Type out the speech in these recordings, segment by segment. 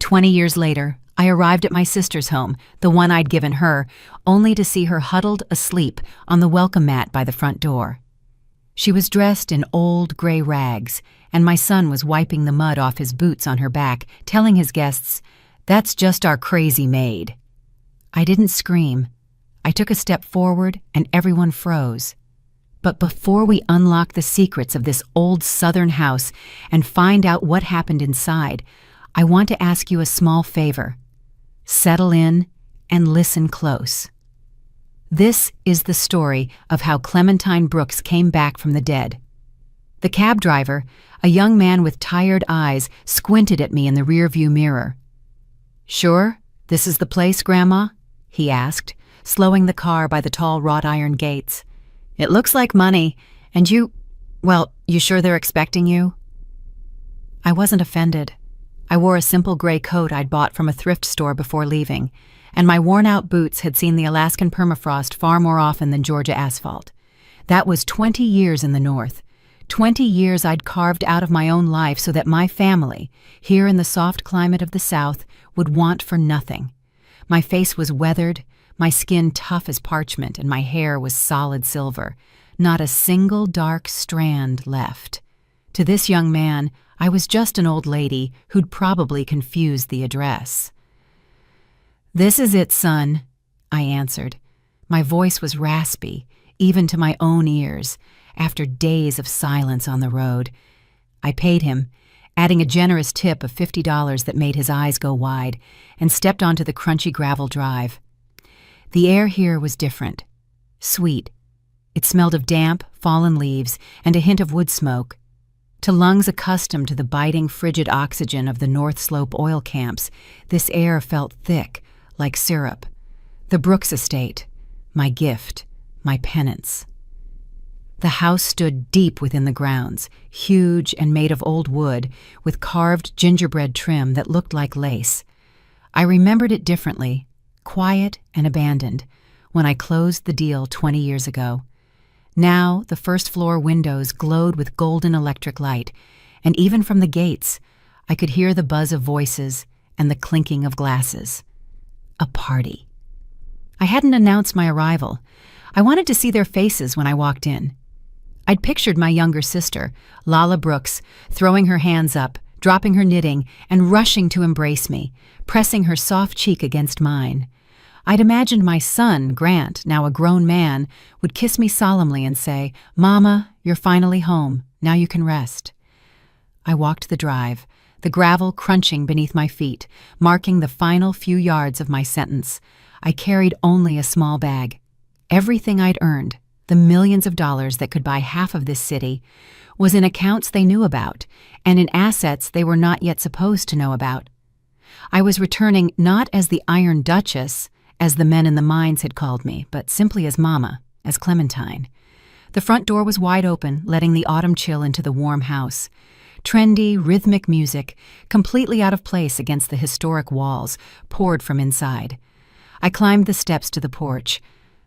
20 years later, I arrived at my sister's home, the one I'd given her, only to see her huddled asleep on the welcome mat by the front door. She was dressed in old gray rags, and my son was wiping the mud off his boots on her back, telling his guests, "That's just our crazy maid." I didn't scream. I took a step forward, and everyone froze. But before we unlock the secrets of this old Southern house and find out what happened inside, I want to ask you a small favor. Settle in and listen close. This is the story of how Clementine Brooks came back from the dead. The cab driver, a young man with tired eyes, squinted at me in the rearview mirror. "Sure, this is the place, Grandma?" he asked, slowing the car by the tall wrought iron gates. "It looks like money, and you sure they're expecting you?" I wasn't offended. I wore a simple gray coat I'd bought from a thrift store before leaving, and my worn-out boots had seen the Alaskan permafrost far more often than Georgia asphalt. That was 20 years in the North. 20 years I'd carved out of my own life so that my family, here in the soft climate of the South, would want for nothing. My face was weathered, my skin tough as parchment, and my hair was solid silver. Not a single dark strand left. To this young man, I was just an old lady who'd probably confused the address. "This is it, son," I answered. My voice was raspy, even to my own ears, after days of silence on the road. I paid him, adding a generous tip of $50 that made his eyes go wide, and stepped onto the crunchy gravel drive. The air here was different. Sweet. It smelled of damp, fallen leaves, and a hint of wood smoke. To lungs accustomed to the biting, frigid oxygen of the North Slope oil camps, this air felt thick, like syrup. The Brooks estate, my gift, my penance. The house stood deep within the grounds, huge and made of old wood, with carved gingerbread trim that looked like lace. I remembered it differently, quiet and abandoned, when I closed the deal 20 years ago. Now, the first-floor windows glowed with golden electric light, and even from the gates, I could hear the buzz of voices and the clinking of glasses. A party. I hadn't announced my arrival. I wanted to see their faces when I walked in. I'd pictured my younger sister, Lala Brooks, throwing her hands up, dropping her knitting, and rushing to embrace me, pressing her soft cheek against mine. I'd imagined my son, Grant, now a grown man, would kiss me solemnly and say, "Mama, you're finally home. Now you can rest." I walked the drive, the gravel crunching beneath my feet, marking the final few yards of my sentence. I carried only a small bag. Everything I'd earned, the millions of dollars that could buy half of this city, was in accounts they knew about, and in assets they were not yet supposed to know about. I was returning not as the Iron Duchess, as the men in the mines had called me, but simply as Mama, as Clementine. The front door was wide open, letting the autumn chill into the warm house. Trendy, rhythmic music, completely out of place against the historic walls, poured from inside. I climbed the steps to the porch.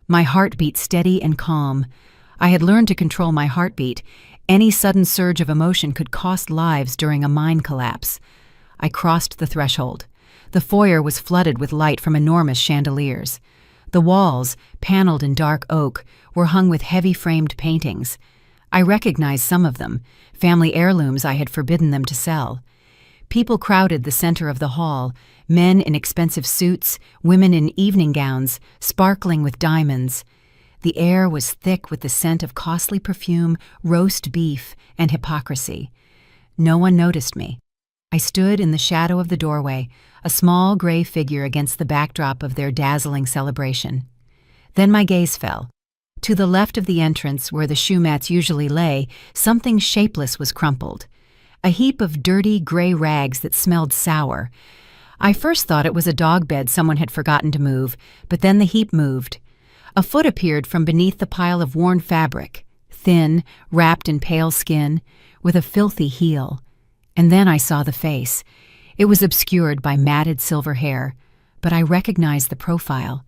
My heart beat steady and calm. I had learned to control my heartbeat. Any sudden surge of emotion could cost lives during a mine collapse. I crossed the threshold. The foyer was flooded with light from enormous chandeliers. The walls, paneled in dark oak, were hung with heavy-framed paintings. I recognized some of them, family heirlooms I had forbidden them to sell. People crowded the center of the hall, men in expensive suits, women in evening gowns, sparkling with diamonds. The air was thick with the scent of costly perfume, roast beef, and hypocrisy. No one noticed me. I stood in the shadow of the doorway, a small gray figure against the backdrop of their dazzling celebration. Then my gaze fell. To the left of the entrance, where the shoe mats usually lay, something shapeless was crumpled. A heap of dirty gray rags that smelled sour. I first thought it was a dog bed someone had forgotten to move, but then the heap moved. A foot appeared from beneath the pile of worn fabric, thin, wrapped in pale skin, with a filthy heel. And then I saw the face. It was obscured by matted silver hair, but I recognized the profile.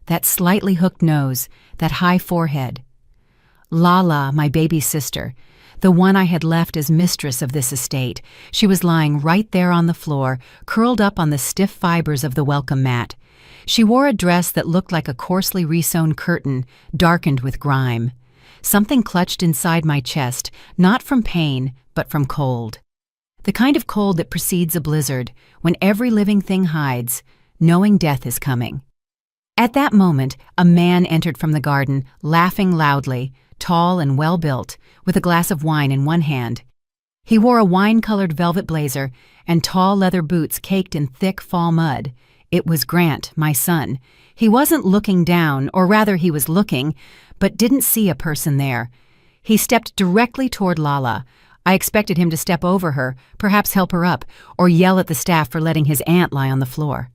That slightly hooked nose, that high forehead. Lala, my baby sister, the one I had left as mistress of this estate. She was lying right there on the floor, curled up on the stiff fibers of the welcome mat. She wore a dress that looked like a coarsely resewn curtain, darkened with grime. Something clutched inside my chest, not from pain, but from cold. The kind of cold that precedes a blizzard, when every living thing hides, knowing death is coming. At that moment, a man entered from the garden, laughing loudly, tall and well-built, with a glass of wine in one hand. He wore a wine-colored velvet blazer and tall leather boots caked in thick fall mud. It was Grant, my son. He wasn't looking down, or rather he was looking, but didn't see a person there. He stepped directly toward Lala. I expected him to step over her, perhaps help her up, or yell at the staff for letting his aunt lie on the floor.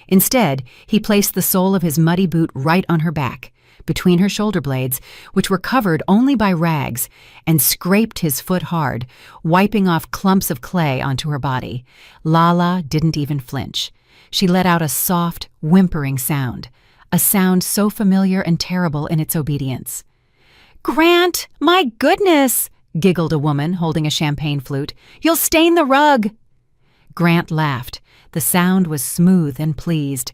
Instead, he placed the sole of his muddy boot right on her back, between her shoulder blades, which were covered only by rags, and scraped his foot hard, wiping off clumps of clay onto her body. Lala didn't even flinch. She let out a soft, whimpering sound, a sound so familiar and terrible in its obedience. "Grant, my goodness!" giggled a woman holding a champagne flute. "You'll stain the rug!" Grant laughed. The sound was smooth and pleased.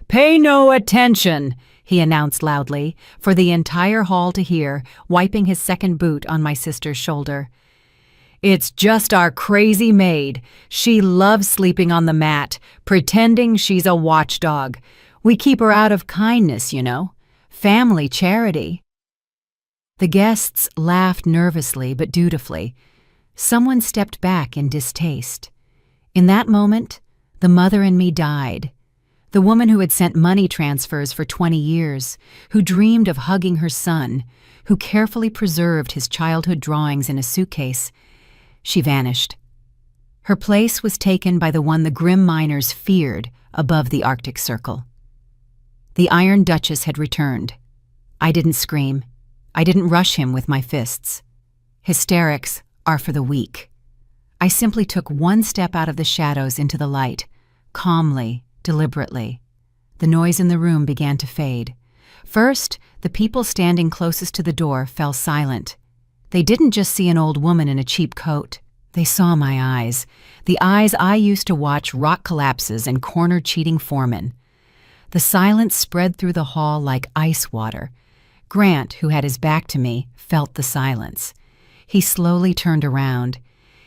"Pay no attention," he announced loudly, for the entire hall to hear, wiping his second boot on my sister's shoulder. "It's just our crazy maid. She loves sleeping on the mat, pretending she's a watchdog. We keep her out of kindness, you know. Family charity." The guests laughed nervously but dutifully. Someone stepped back in distaste. In that moment, the mother in me died. The woman who had sent money transfers for 20 years, who dreamed of hugging her son, who carefully preserved his childhood drawings in a suitcase, she vanished. Her place was taken by the one the grim miners feared above the Arctic Circle. The Iron Duchess had returned. I didn't scream. I didn't rush him with my fists. Hysterics are for the weak. I simply took one step out of the shadows into the light, calmly, deliberately. The noise in the room began to fade. First, the people standing closest to the door fell silent. They didn't just see an old woman in a cheap coat. They saw my eyes, the eyes I used to watch rock collapses and corner cheating foremen. The silence spread through the hall like ice water. Grant, who had his back to me, felt the silence. He slowly turned around.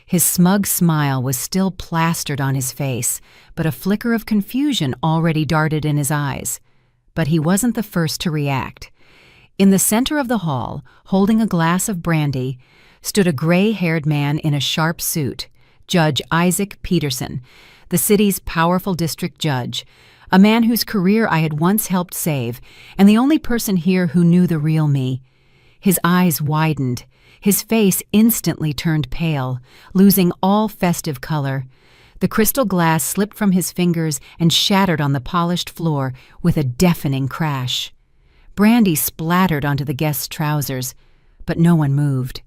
His smug smile was still plastered on his face, but a flicker of confusion already darted in his eyes. But he wasn't the first to react. In the center of the hall, holding a glass of brandy, stood a gray-haired man in a sharp suit, Judge Isaac Peterson, the city's powerful district judge, a man whose career I had once helped save, and the only person here who knew the real me. His eyes widened. His face instantly turned pale, losing all festive color. The crystal glass slipped from his fingers and shattered on the polished floor with a deafening crash. Brandy splattered onto the guest's trousers, but no one moved.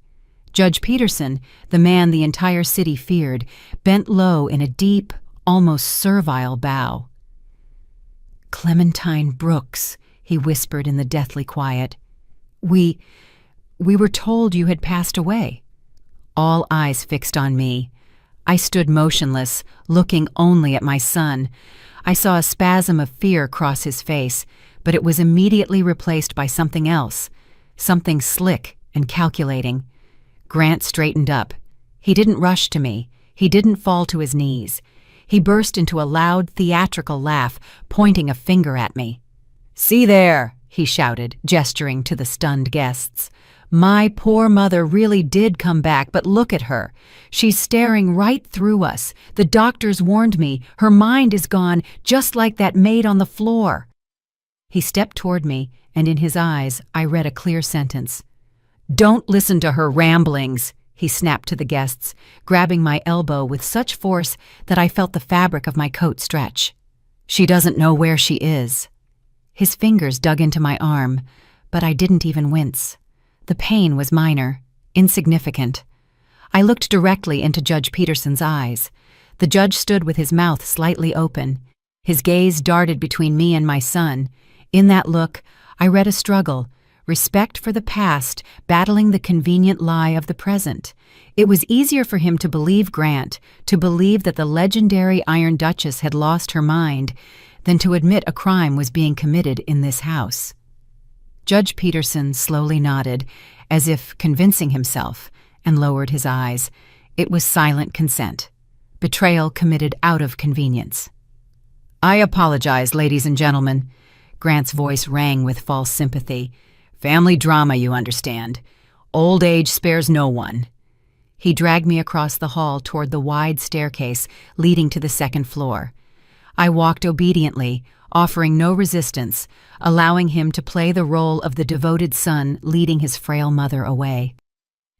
Judge Peterson, the man the entire city feared, bent low in a deep, almost servile bow. "Clementine Brooks," he whispered in the deathly quiet. We were told you had passed away." All eyes fixed on me. I stood motionless, looking only at my son. I saw a spasm of fear cross his face, but it was immediately replaced by something else, something slick and calculating. Grant straightened up. He didn't rush to me. He didn't fall to his knees. He burst into a loud, theatrical laugh, pointing a finger at me. "See there," he shouted, gesturing to the stunned guests. "My poor mother really did come back, but look at her. She's staring right through us. The doctors warned me. Her mind is gone, just like that maid on the floor." He stepped toward me, and in his eyes I read a clear sentence. "Don't listen to her ramblings," he snapped to the guests, grabbing my elbow with such force that I felt the fabric of my coat stretch. "She doesn't know where she is." His fingers dug into my arm, but I didn't even wince. The pain was minor, insignificant. I looked directly into Judge Peterson's eyes. The judge stood with his mouth slightly open. His gaze darted between me and my son. In that look, I read a struggle, respect for the past battling the convenient lie of the present. It was easier for him to believe Grant, to believe that the legendary Iron Duchess had lost her mind, than to admit a crime was being committed in this house. Judge Peterson slowly nodded, as if convincing himself, and lowered his eyes. It was silent consent. Betrayal committed out of convenience. "I apologize, ladies and gentlemen." Grant's voice rang with false sympathy. "Family drama, you understand. Old age spares no one." He dragged me across the hall toward the wide staircase leading to the second floor. I walked obediently, offering no resistance, allowing him to play the role of the devoted son leading his frail mother away.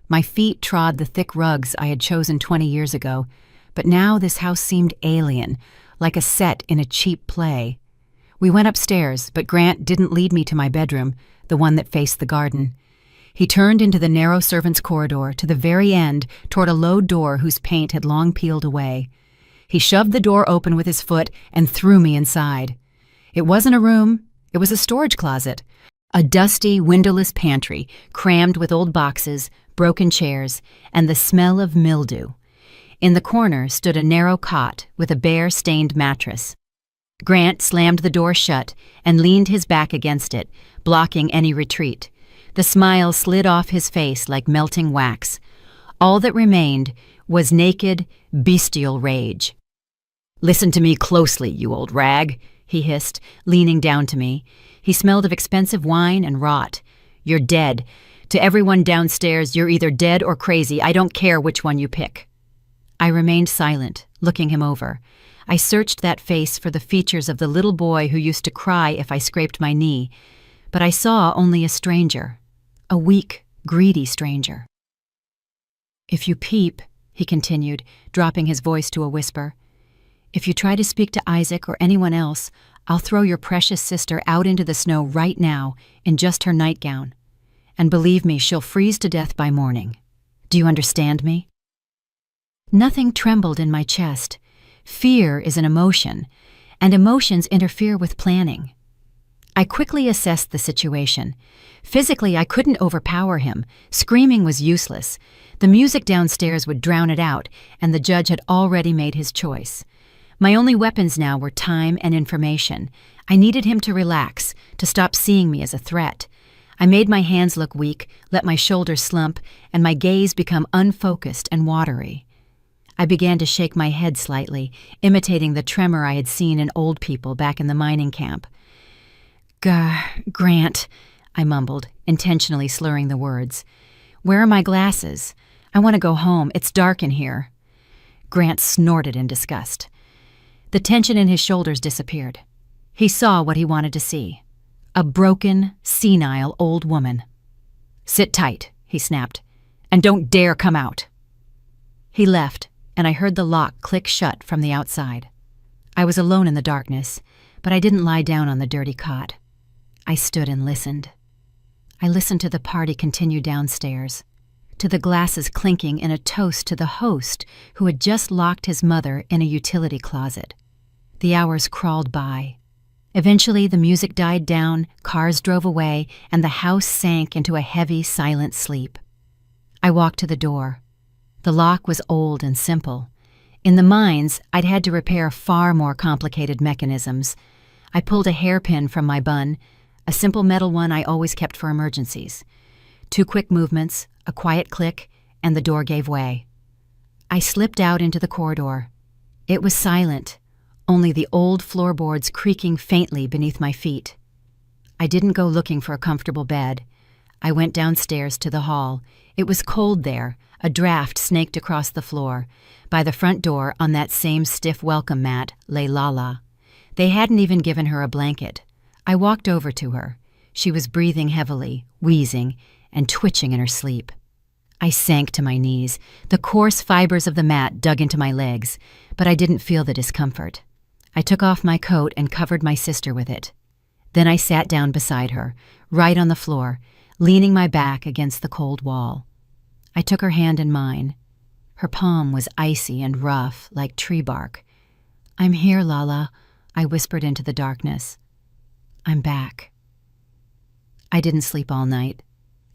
My feet trod the thick rugs I had chosen 20 years ago, but now this house seemed alien, like a set in a cheap play. We went upstairs, but Grant didn't lead me to my bedroom, the one that faced the garden. He turned into the narrow servants' corridor to the very end toward a low door whose paint had long peeled away. He shoved the door open with his foot and threw me inside. It wasn't a room, it was a storage closet. A dusty, windowless pantry crammed with old boxes, broken chairs, and the smell of mildew. In the corner stood a narrow cot with a bare, stained mattress. Grant slammed the door shut and leaned his back against it, blocking any retreat. The smile slid off his face like melting wax. All that remained was naked, bestial rage. "Listen to me closely, you old rag," he hissed, leaning down to me. He smelled of expensive wine and rot. "You're dead. To everyone downstairs, you're either dead or crazy. I don't care which one you pick." I remained silent, looking him over. I searched that face for the features of the little boy who used to cry if I scraped my knee, but I saw only a stranger, a weak, greedy stranger. "If you peep," he continued, dropping his voice to a whisper, "if you try to speak to Isaac or anyone else, I'll throw your precious sister out into the snow right now in just her nightgown. And believe me, she'll freeze to death by morning. Do you understand me?" Nothing trembled in my chest. Fear is an emotion, and emotions interfere with planning. I quickly assessed the situation. Physically, I couldn't overpower him. Screaming was useless. The music downstairs would drown it out, and the judge had already made his choice. My only weapons now were time and information. I needed him to relax, to stop seeing me as a threat. I made my hands look weak, let my shoulders slump, and my gaze become unfocused and watery. I began to shake my head slightly, imitating the tremor I had seen in old people back in the mining camp. Grant," I mumbled, intentionally slurring the words. "Where are my glasses? I want to go home. It's dark in here." Grant snorted in disgust. The tension in his shoulders disappeared. He saw what he wanted to see. A broken, senile old woman. "Sit tight," he snapped, "and don't dare come out." He left, and I heard the lock click shut from the outside. I was alone in the darkness, but I didn't lie down on the dirty cot. I stood and listened. I listened to the party continue downstairs, to the glasses clinking in a toast to the host who had just locked his mother in a utility closet. The hours crawled by. Eventually, the music died down, cars drove away, and the house sank into a heavy, silent sleep. I walked to the door. The lock was old and simple. In the mines, I'd had to repair far more complicated mechanisms. I pulled a hairpin from my bun, a simple metal one I always kept for emergencies. 2 quick movements, a quiet click, and the door gave way. I slipped out into the corridor. It was silent, only the old floorboards creaking faintly beneath my feet. I didn't go looking for a comfortable bed. I went downstairs to the hall. It was cold there. A draft snaked across the floor. By the front door, on that same stiff welcome mat, lay Lala. They hadn't even given her a blanket. I walked over to her. She was breathing heavily, wheezing, and twitching in her sleep. I sank to my knees. The coarse fibers of the mat dug into my legs, but I didn't feel the discomfort. I took off my coat and covered my sister with it. Then I sat down beside her, right on the floor, leaning my back against the cold wall. I took her hand in mine. Her palm was icy and rough, like tree bark. "I'm here, Lala," I whispered into the darkness. "I'm back." I didn't sleep all night.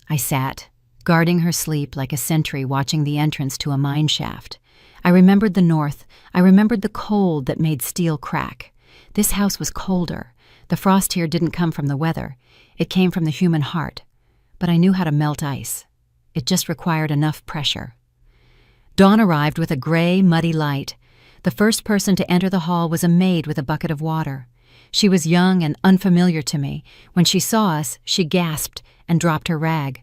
I sat, guarding her sleep like a sentry watching the entrance to a mine shaft. I remembered the north. I remembered the cold that made steel crack. This house was colder. The frost here didn't come from the weather. It came from the human heart. But I knew how to melt ice. It just required enough pressure. Dawn arrived with a gray, muddy light. The first person to enter the hall was a maid with a bucket of water. She was young and unfamiliar to me. When she saw us, she gasped and dropped her rag.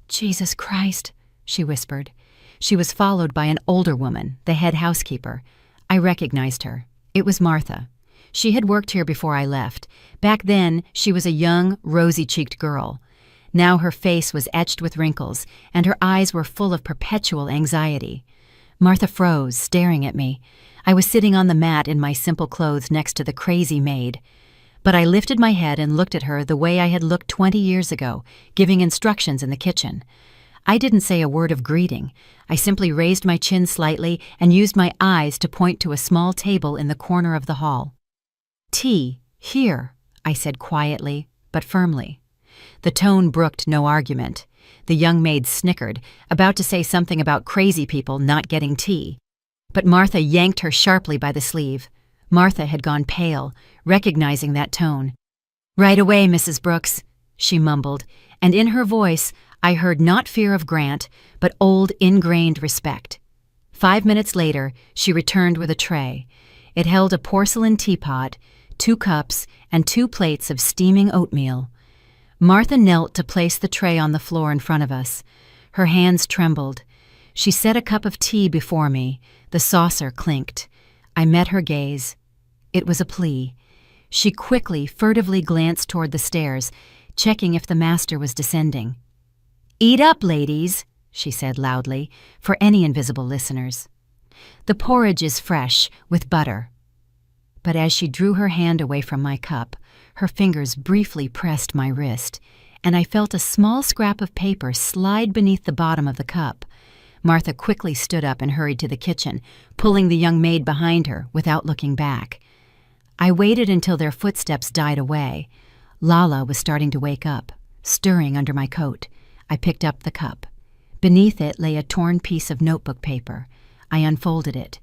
"Jesus Christ," she whispered. She was followed by an older woman, the head housekeeper. I recognized her. It was Martha. She had worked here before I left. Back then, she was a young, rosy-cheeked girl. Now her face was etched with wrinkles, and her eyes were full of perpetual anxiety. Martha froze, staring at me. I was sitting on the mat in my simple clothes next to the crazy maid. But I lifted my head and looked at her the way I had looked 20 years ago, giving instructions in the kitchen. I didn't say a word of greeting. I simply raised my chin slightly and used my eyes to point to a small table in the corner of the hall. "Tea, here," I said quietly, but firmly. The tone brooked no argument. The young maid snickered, about to say something about crazy people not getting tea. But Martha yanked her sharply by the sleeve. Martha had gone pale, recognizing that tone. "Right away, Mrs. Brooks," she mumbled, and in her voice I heard not fear of Grant, but old ingrained respect. 5 minutes later, she returned with a tray. It held a porcelain teapot, 2 cups, and 2 plates of steaming oatmeal. Martha knelt to place the tray on the floor in front of us. Her hands trembled. She set a cup of tea before me. The saucer clinked. I met her gaze. It was a plea. She quickly, furtively glanced toward the stairs, checking if the master was descending. "Eat up, ladies," she said loudly, for any invisible listeners. "The porridge is fresh, with butter." But as she drew her hand away from my cup, her fingers briefly pressed my wrist, and I felt a small scrap of paper slide beneath the bottom of the cup. Martha quickly stood up and hurried to the kitchen, pulling the young maid behind her without looking back. I waited until their footsteps died away. Lala was starting to wake up, stirring under my coat. I picked up the cup. Beneath it lay a torn piece of notebook paper. I unfolded it.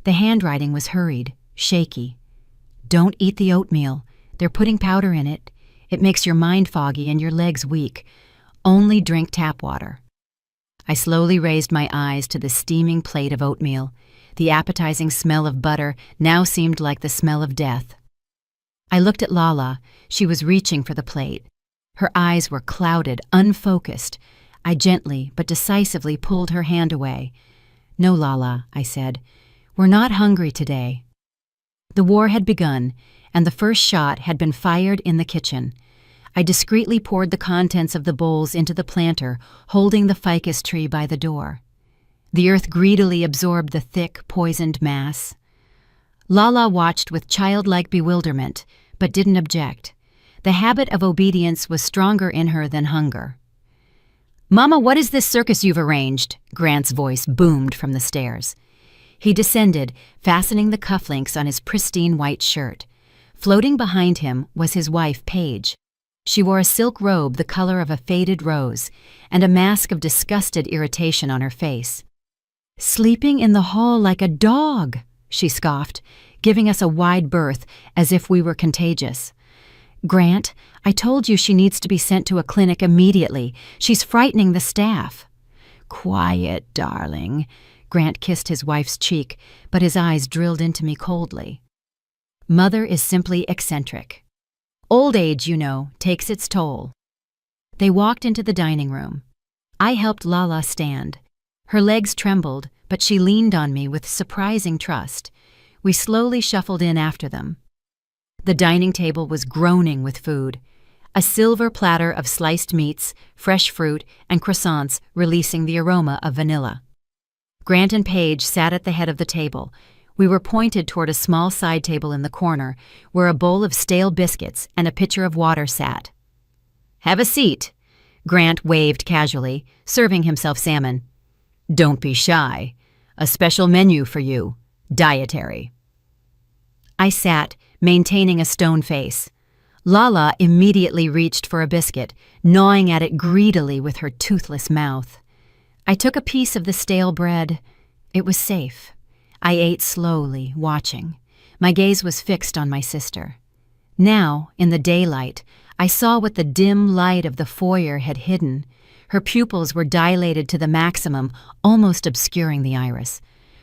The handwriting was hurried, shaky. "Don't eat the oatmeal. They're putting powder in it. It makes your mind foggy and your legs weak. Only drink tap water." I slowly raised my eyes to the steaming plate of oatmeal. The appetizing smell of butter now seemed like the smell of death. I looked at Lala. She was reaching for the plate. Her eyes were clouded, unfocused. I gently but decisively pulled her hand away. "No, Lala," I said. "We're not hungry today." The war had begun, and the first shot had been fired in the kitchen. I discreetly poured the contents of the bowls into the planter, holding the ficus tree by the door. The earth greedily absorbed the thick, poisoned mass. Lala watched with childlike bewilderment, but didn't object. The habit of obedience was stronger in her than hunger. "Mama, what is this circus you've arranged?" Grant's voice boomed from the stairs. He descended, fastening the cufflinks on his pristine white shirt. Floating behind him was his wife, Paige. She wore a silk robe the color of a faded rose, and a mask of disgusted irritation on her face. "Sleeping in the hall like a dog," she scoffed, giving us a wide berth as if we were contagious. "Grant, I told you she needs to be sent to a clinic immediately. She's frightening the staff." "Quiet, darling." Grant kissed his wife's cheek, but his eyes drilled into me coldly. "Mother is simply eccentric. Old age, you know, takes its toll." They walked into the dining room. I helped Lala stand. Her legs trembled, but she leaned on me with surprising trust. We slowly shuffled in after them. The dining table was groaning with food. A silver platter of sliced meats, fresh fruit, and croissants releasing the aroma of vanilla. Grant and Paige sat at the head of the table. We were pointed toward a small side table in the corner, where a bowl of stale biscuits and a pitcher of water sat. "Have a seat," Grant waved casually, serving himself salmon. "Don't be shy. A special menu for you. Dietary." I sat, maintaining a stone face. Lala immediately reached for a biscuit, gnawing at it greedily with her toothless mouth. I took a piece of the stale bread. It was safe. I ate slowly, watching. My gaze was fixed on my sister. Now, in the daylight, I saw what the dim light of the foyer had hidden. Her pupils were dilated to the maximum, almost obscuring the iris.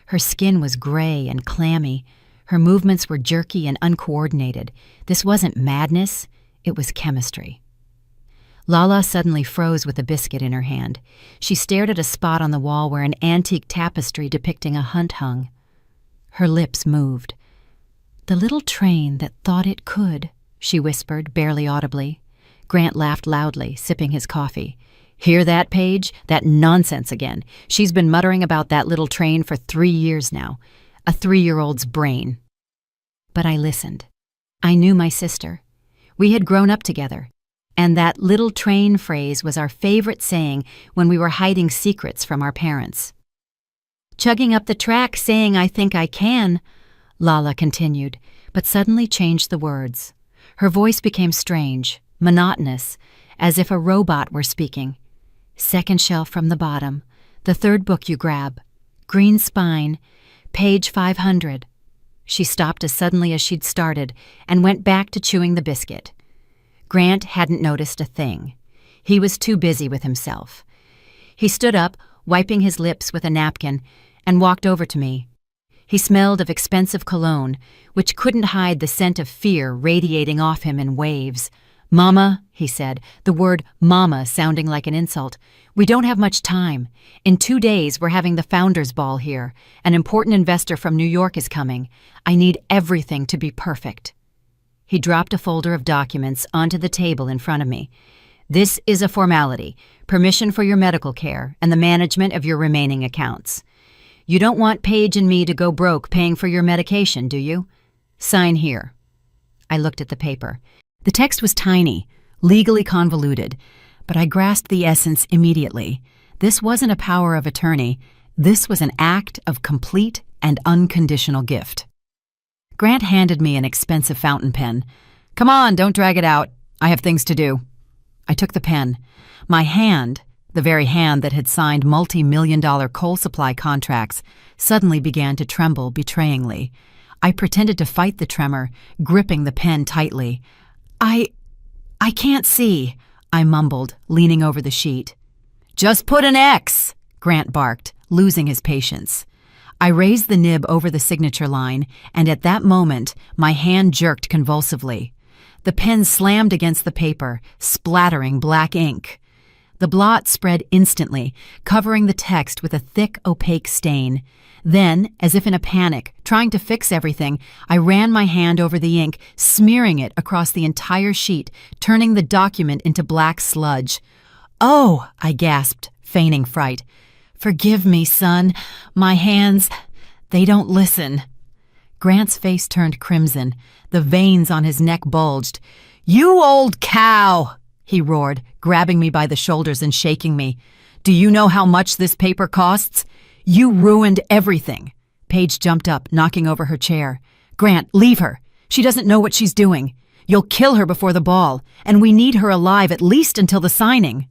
Her skin was gray and clammy. Her movements were jerky and uncoordinated. This wasn't madness, it was chemistry. Lala suddenly froze with a biscuit in her hand. She stared at a spot on the wall where an antique tapestry depicting a hunt hung. Her lips moved. "The little train that thought it could," she whispered, barely audibly. Grant laughed loudly, sipping his coffee. "Hear that, Paige? That nonsense again. She's been muttering about that little train for 3 years now. A 3-year-old's brain." But I listened. I knew my sister. We had grown up together. And that little train phrase was our favorite saying when we were hiding secrets from our parents. "Chugging up the track saying I think I can," Lala continued, but suddenly changed the words. Her voice became strange, monotonous, as if a robot were speaking. "Second shelf from the bottom, the third book you grab, green spine, page 500. She stopped as suddenly as she'd started and went back to chewing the biscuit. Grant hadn't noticed a thing. He was too busy with himself. He stood up, wiping his lips with a napkin, and walked over to me. He smelled of expensive cologne, which couldn't hide the scent of fear radiating off him in waves. "Mama," he said, the word mama sounding like an insult, "we don't have much time. In 2 days we're having the Founders Ball here. An important investor from New York is coming. I need everything to be perfect." He dropped a folder of documents onto the table in front of me. "This is a formality, permission for your medical care and the management of your remaining accounts. You don't want Paige and me to go broke paying for your medication, do you? Sign here." I looked at the paper. The text was tiny, legally convoluted, but I grasped the essence immediately. This wasn't a power of attorney. This was an act of complete and unconditional gift. Grant handed me an expensive fountain pen. "Come on, don't drag it out. I have things to do." I took the pen. My hand, the very hand that had signed multi-million-dollar coal supply contracts, suddenly began to tremble betrayingly. I pretended to fight the tremor, gripping the pen tightly. I can't see," I mumbled, leaning over the sheet. "Just put an X," Grant barked, losing his patience. I raised the nib over the signature line, and at that moment, my hand jerked convulsively. The pen slammed against the paper, splattering black ink. The blot spread instantly, covering the text with a thick, opaque stain. Then, as if in a panic, trying to fix everything, I ran my hand over the ink, smearing it across the entire sheet, turning the document into black sludge. "Oh," I gasped, feigning fright. "Forgive me, son. My hands, they don't listen." Grant's face turned crimson. The veins on his neck bulged. "You old cow!" he roared, grabbing me by the shoulders and shaking me. "Do you know how much this paper costs? You ruined everything." Paige jumped up, knocking over her chair. "Grant, leave her. She doesn't know what she's doing. You'll kill her before the ball, and we need her alive at least until the signing."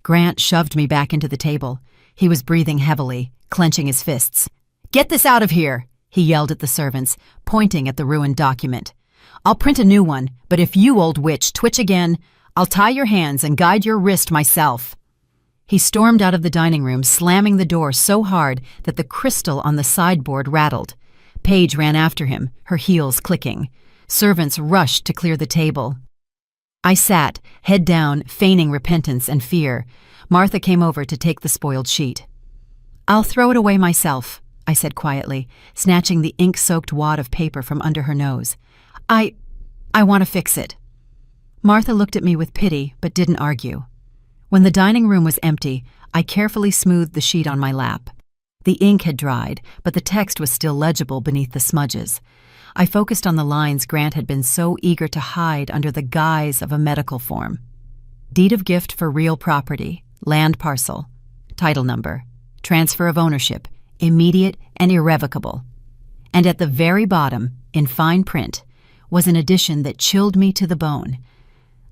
Grant shoved me back into the table. He was breathing heavily, clenching his fists. "Get this out of here," he yelled at the servants, pointing at the ruined document. "I'll print a new one, but if you, old witch, twitch again, I'll tie your hands and guide your wrist myself." He stormed out of the dining room, slamming the door so hard that the crystal on the sideboard rattled. Paige ran after him, her heels clicking. Servants rushed to clear the table. I sat, head down, feigning repentance and fear. Martha came over to take the spoiled sheet. "I'll throw it away myself," I said quietly, snatching the ink-soaked wad of paper from under her nose. I want to fix it." Martha looked at me with pity, but didn't argue. When the dining room was empty, I carefully smoothed the sheet on my lap. The ink had dried, but the text was still legible beneath the smudges. I focused on the lines Grant had been so eager to hide under the guise of a medical form. "Deed of gift for real property, land parcel, title number, transfer of ownership, immediate and irrevocable." And at the very bottom, in fine print, was an addition that chilled me to the bone.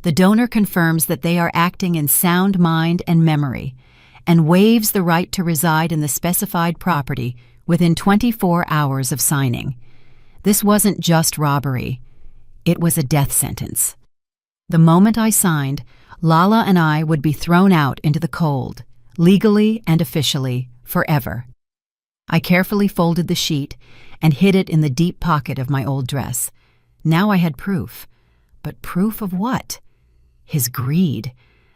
The donor confirms that they are acting in sound mind and memory, and waives the right to reside in the specified property within 24 hours of signing. This wasn't just robbery. It was a death sentence. The moment I signed, Lala and I would be thrown out into the cold, legally and officially, forever. I carefully folded the sheet and hid it in the deep pocket of my old dress. Now I had proof. But proof of what? His greed.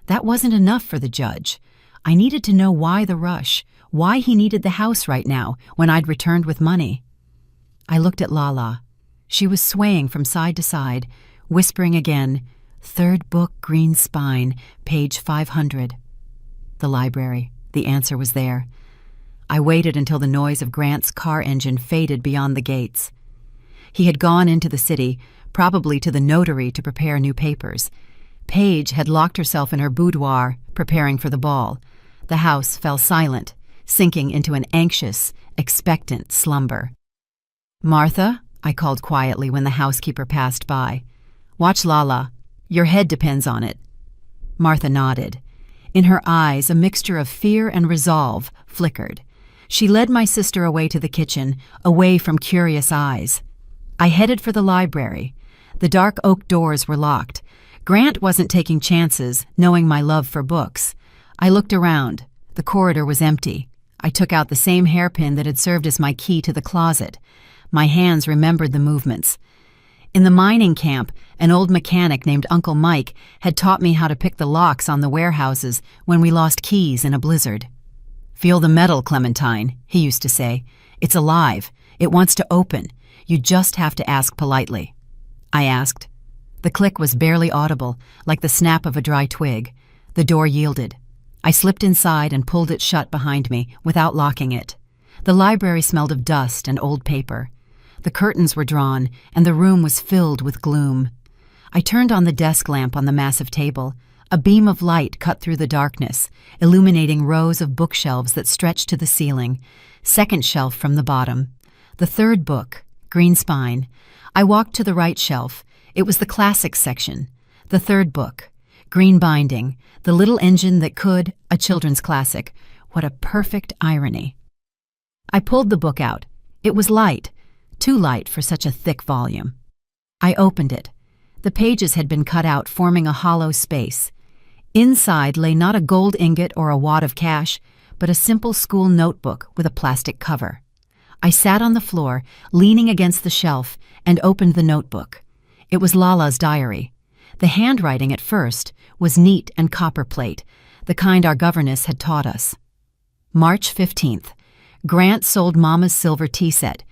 That wasn't enough for the judge. I needed to know why the rush, why he needed the house right now when I'd returned with money. I looked at Lala. She was swaying from side to side, whispering again, "Third book, green spine, page 500. The library. The answer was there. I waited until the noise of Grant's car engine faded beyond the gates. He had gone into the city, probably to the notary to prepare new papers. Paige had locked herself in her boudoir, preparing for the ball. The house fell silent, sinking into an anxious, expectant slumber. "Martha," I called quietly when the housekeeper passed by. "Watch Lala. Your head depends on it." Martha nodded. In her eyes, a mixture of fear and resolve flickered. She led my sister away to the kitchen, away from curious eyes. I headed for the library. The dark oak doors were locked. Grant wasn't taking chances, knowing my love for books. I looked around. The corridor was empty. I took out the same hairpin that had served as my key to the closet. My hands remembered the movements. In the mining camp, an old mechanic named Uncle Mike had taught me how to pick the locks on the warehouses when we lost keys in a blizzard. "Feel the metal, Clementine," he used to say. "It's alive. It wants to open. You just have to ask politely." I asked. The click was barely audible, like the snap of a dry twig. The door yielded. I slipped inside and pulled it shut behind me without locking it. The library smelled of dust and old paper. The curtains were drawn, and the room was filled with gloom. I turned on the desk lamp on the massive table. A beam of light cut through the darkness, illuminating rows of bookshelves that stretched to the ceiling. Second shelf from the bottom. The third book, green spine. I walked to the right shelf. It was the classics section. The third book, green binding, The Little Engine That Could, a children's classic. What a perfect irony. I pulled the book out. It was light, too light for such a thick volume. I opened it. The pages had been cut out, forming a hollow space. Inside lay not a gold ingot or a wad of cash, but a simple school notebook with a plastic cover. I sat on the floor, leaning against the shelf, and opened the notebook. It was Lala's diary. The handwriting at first was neat and copperplate, the kind our governess had taught us. March 15th. Grant sold Mama's silver tea set.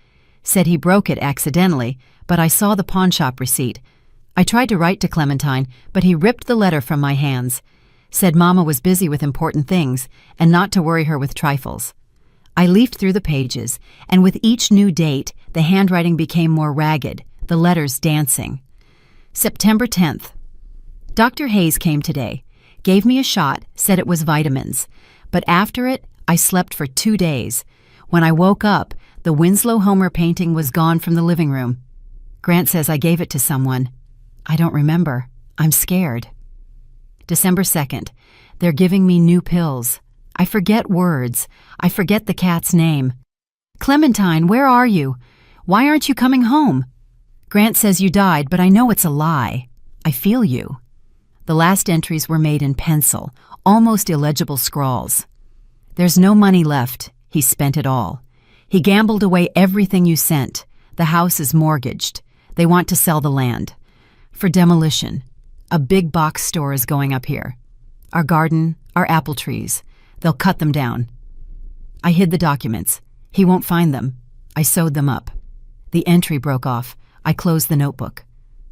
Said he broke it accidentally, but I saw the pawnshop receipt. I tried to write to Clementine, but he ripped the letter from my hands. Said Mama was busy with important things and not to worry her with trifles. I leafed through the pages, and with each new date, the handwriting became more ragged, the letters dancing. September 10th. Dr. Hayes came today, gave me a shot, said it was vitamins. But after it, I slept for 2 days. When I woke up, the Winslow Homer painting was gone from the living room. Grant says I gave it to someone. I don't remember. I'm scared. December 2nd. They're giving me new pills. I forget words. I forget the cat's name. "Clementine, where are you? Why aren't you coming home?" Grant says you died, but I know it's a lie. I feel you. The last entries were made in pencil, almost illegible scrawls. "There's no money left. He spent it all. He gambled away everything you sent. The house is mortgaged. They want to sell the land. For demolition. A big box store is going up here. Our garden, our apple trees. They'll cut them down." I hid the documents. He won't find them. I sewed them up. The entry broke off. I closed the notebook.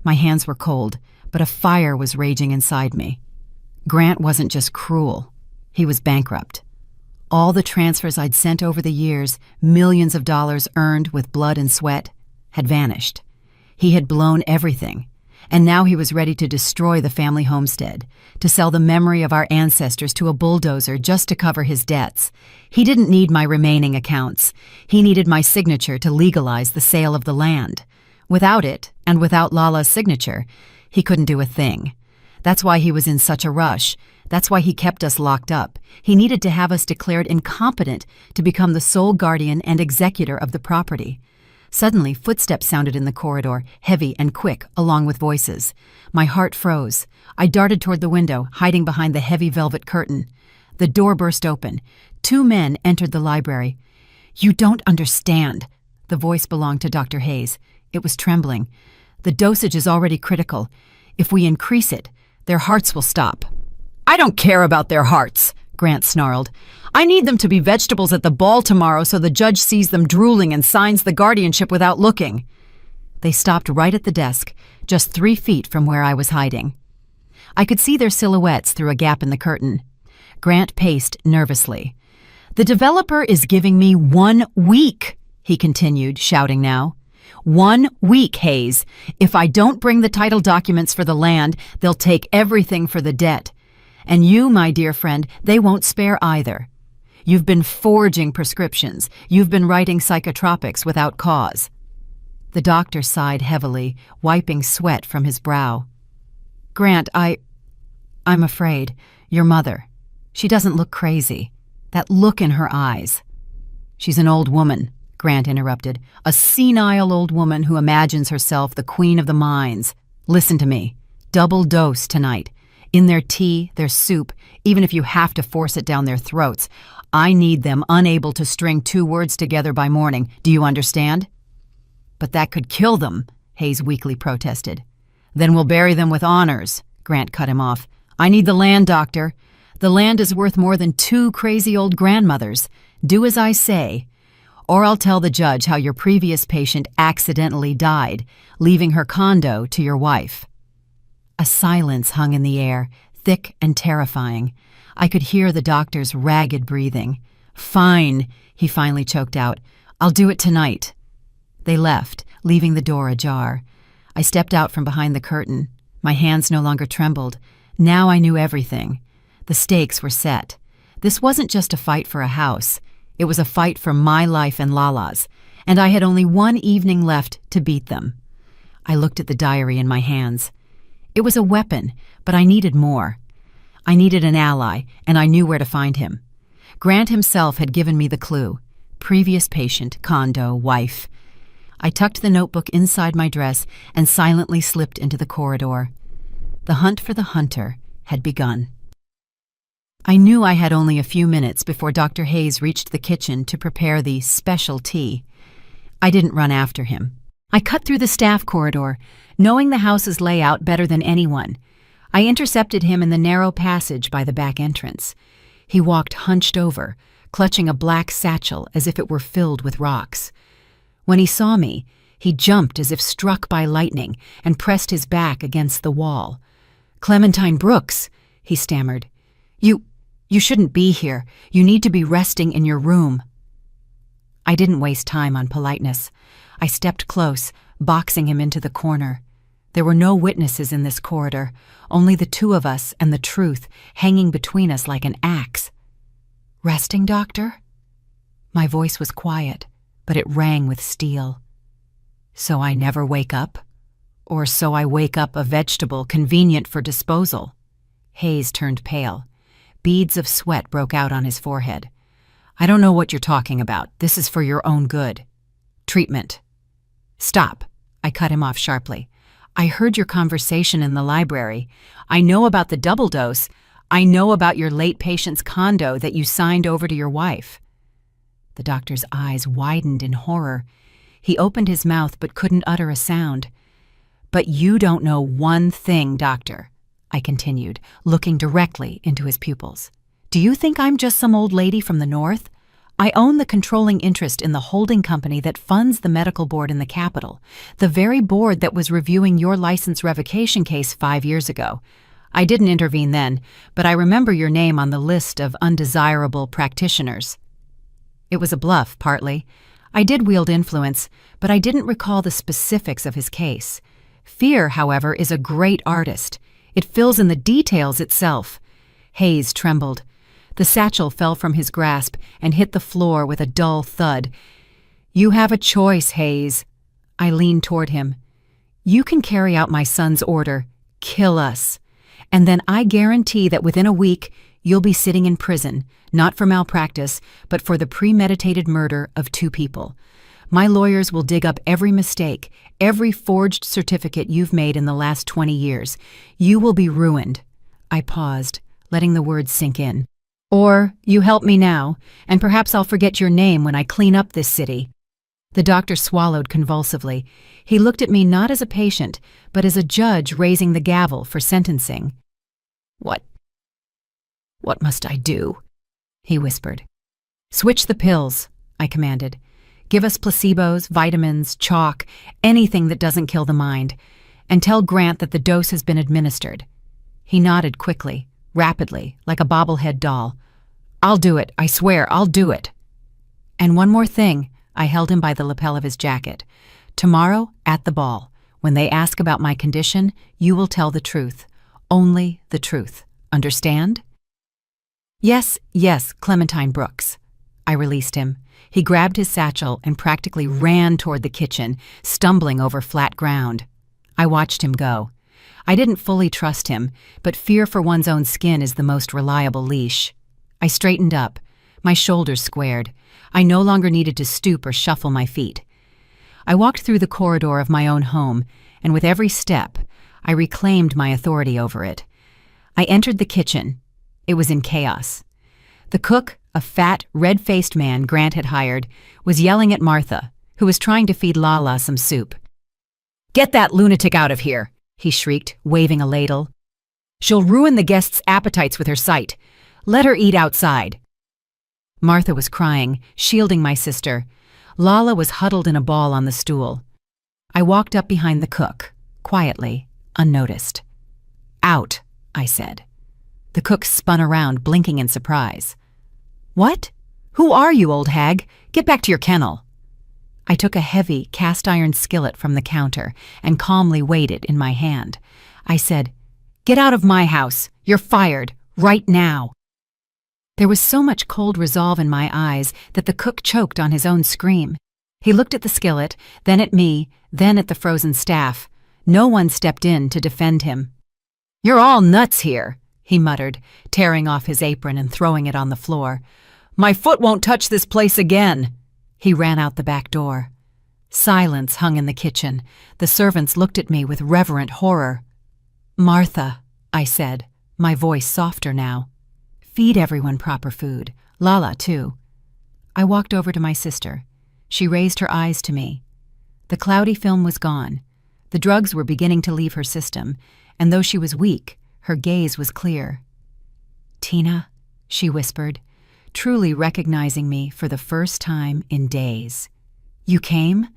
My hands were cold, but a fire was raging inside me. Grant wasn't just cruel. He was bankrupt. All the transfers I'd sent over the years, millions of dollars earned with blood and sweat, had vanished. He had blown everything, and now he was ready to destroy the family homestead, to sell the memory of our ancestors to a bulldozer just to cover his debts. He didn't need my remaining accounts. He needed my signature to legalize the sale of the land. Without it, and without Lala's signature, he couldn't do a thing. That's why he was in such a rush. That's why he kept us locked up. He needed to have us declared incompetent to become the sole guardian and executor of the property. Suddenly, footsteps sounded in the corridor, heavy and quick, along with voices. My heart froze. I darted toward the window, hiding behind the heavy velvet curtain. The door burst open. 2 men entered the library. "You don't understand." The voice belonged to Dr. Hayes. It was trembling. "The dosage is already critical. If we increase it, their hearts will stop." "I don't care about their hearts," Grant snarled. "I need them to be vegetables at the ball tomorrow so the judge sees them drooling and signs the guardianship without looking." They stopped right at the desk, just 3 feet from where I was hiding. I could see their silhouettes through a gap in the curtain. Grant paced nervously. "The developer is giving me 1 week," he continued, shouting now. 1 week, Hayes. If I don't bring the title documents for the land, they'll take everything for the debt. And you, my dear friend, they won't spare either. You've been forging prescriptions. You've been writing psychotropics without cause." The doctor sighed heavily, wiping sweat from his brow. "Grant, I'm afraid. Your mother. She doesn't look crazy. That look in her eyes." "She's an old woman," Grant interrupted. "A senile old woman who imagines herself the queen of the mines. Listen to me. Double dose tonight. In their tea, their soup, even if you have to force it down their throats. I need them unable to string 2 words together by morning. Do you understand?" "But that could kill them," Hayes weakly protested. "Then we'll bury them with honors," Grant cut him off. "I need the land, doctor. The land is worth more than 2 crazy old grandmothers. Do as I say. Or I'll tell the judge how your previous patient accidentally died, leaving her condo to your wife." A silence hung in the air, thick and terrifying. I could hear the doctor's ragged breathing. "Fine," he finally choked out. "I'll do it tonight." They left, leaving the door ajar. I stepped out from behind the curtain. My hands no longer trembled. Now I knew everything. The stakes were set. This wasn't just a fight for a house. It was a fight for my life and Lala's, and I had only 1 evening left to beat them. I looked at the diary in my hands. It was a weapon, but I needed more. I needed an ally, and I knew where to find him. Grant himself had given me the clue. Previous patient, condo, wife. I tucked the notebook inside my dress and silently slipped into the corridor. The hunt for the hunter had begun. I knew I had only a few minutes before Dr. Hayes reached the kitchen to prepare the special tea. I didn't run after him. I cut through the staff corridor, knowing the house's layout better than anyone. I intercepted him in the narrow passage by the back entrance. He walked hunched over, clutching a black satchel as if it were filled with rocks. When he saw me, he jumped as if struck by lightning and pressed his back against the wall. "Clementine Brooks," he stammered. You shouldn't be here. You need to be resting in your room." I didn't waste time on politeness. I stepped close, boxing him into the corner. There were no witnesses in this corridor, only the 2 of us and the truth hanging between us like an axe. "Resting, doctor?" My voice was quiet, but it rang with steel. "So I never wake up? Or so I wake up a vegetable convenient for disposal?" Hayes turned pale. Beads of sweat broke out on his forehead. "I don't know what you're talking about. This is for your own good. Treatment." "Stop," I cut him off sharply. "I heard your conversation in the library. I know about the double dose. I know about your late patient's condo that you signed over to your wife." The doctor's eyes widened in horror. He opened his mouth but couldn't utter a sound. "But you don't know one thing, doctor," I continued, looking directly into his pupils. "Do you think I'm just some old lady from the north? I own the controlling interest in the holding company that funds the medical board in the capital, the very board that was reviewing your license revocation case 5 years ago. I didn't intervene then, but I remember your name on the list of undesirable practitioners." It was a bluff, partly. I did wield influence, but I didn't recall the specifics of his case. Fear, however, is a great artist. It fills in the details itself. Hayes trembled. The satchel fell from his grasp and hit the floor with a dull thud. "You have a choice, Hayes." I leaned toward him. You can carry out my son's order, kill us. And then I guarantee that within a week, you'll be sitting in prison, not for malpractice, but for the premeditated murder of 2 people. My lawyers will dig up every mistake, every forged certificate you've made in the last 20 years. You will be ruined. I paused, letting the words sink in. Or you help me now, and perhaps I'll forget your name when I clean up this city. The doctor swallowed convulsively. He looked at me not as a patient, but as a judge raising the gavel for sentencing. What must I do? He whispered. Switch the pills, I commanded. Give us placebos, vitamins, chalk, anything that doesn't kill the mind, and tell Grant that the dose has been administered. He nodded quickly, rapidly, like a bobblehead doll. I'll do it, I swear, I'll do it. And one more thing, I held him by the lapel of his jacket. Tomorrow, at the ball, when they ask about my condition, you will tell the truth. Only the truth. Understand? Yes, Clementine Brooks. I released him. He grabbed his satchel and practically ran toward the kitchen, stumbling over flat ground. I watched him go. I didn't fully trust him, but fear for one's own skin is the most reliable leash. I straightened up, my shoulders squared. I no longer needed to stoop or shuffle my feet. I walked through the corridor of my own home, and with every step, I reclaimed my authority over it. I entered the kitchen. It was in chaos. The cook, a fat, red-faced man Grant had hired, was yelling at Martha, who was trying to feed Lala some soup. "Get that lunatic out of here," he shrieked, waving a ladle. "She'll ruin the guests' appetites with her sight. Let her eat outside." Martha was crying, shielding my sister. Lala was huddled in a ball on the stool. I walked up behind the cook, quietly, unnoticed. "Out," I said. The cook spun around, blinking in surprise. "What? Who are you, old hag? Get back to your kennel." I took a heavy, cast-iron skillet from the counter and calmly weighed it in my hand. I said, "Get out of my house. You're fired. Right now." There was so much cold resolve in my eyes that the cook choked on his own scream. He looked at the skillet, then at me, then at the frozen staff. No one stepped in to defend him. "You're all nuts here," he muttered, tearing off his apron and throwing it on the floor. "My foot won't touch this place again." He ran out the back door. Silence hung in the kitchen. The servants looked at me with reverent horror. "Martha," I said, my voice softer now. "Feed everyone proper food. Lala, too." I walked over to my sister. She raised her eyes to me. The cloudy film was gone. The drugs were beginning to leave her system, and though she was weak, her gaze was clear. "Tina," she whispered, truly recognizing me for the first time in days. "You came?"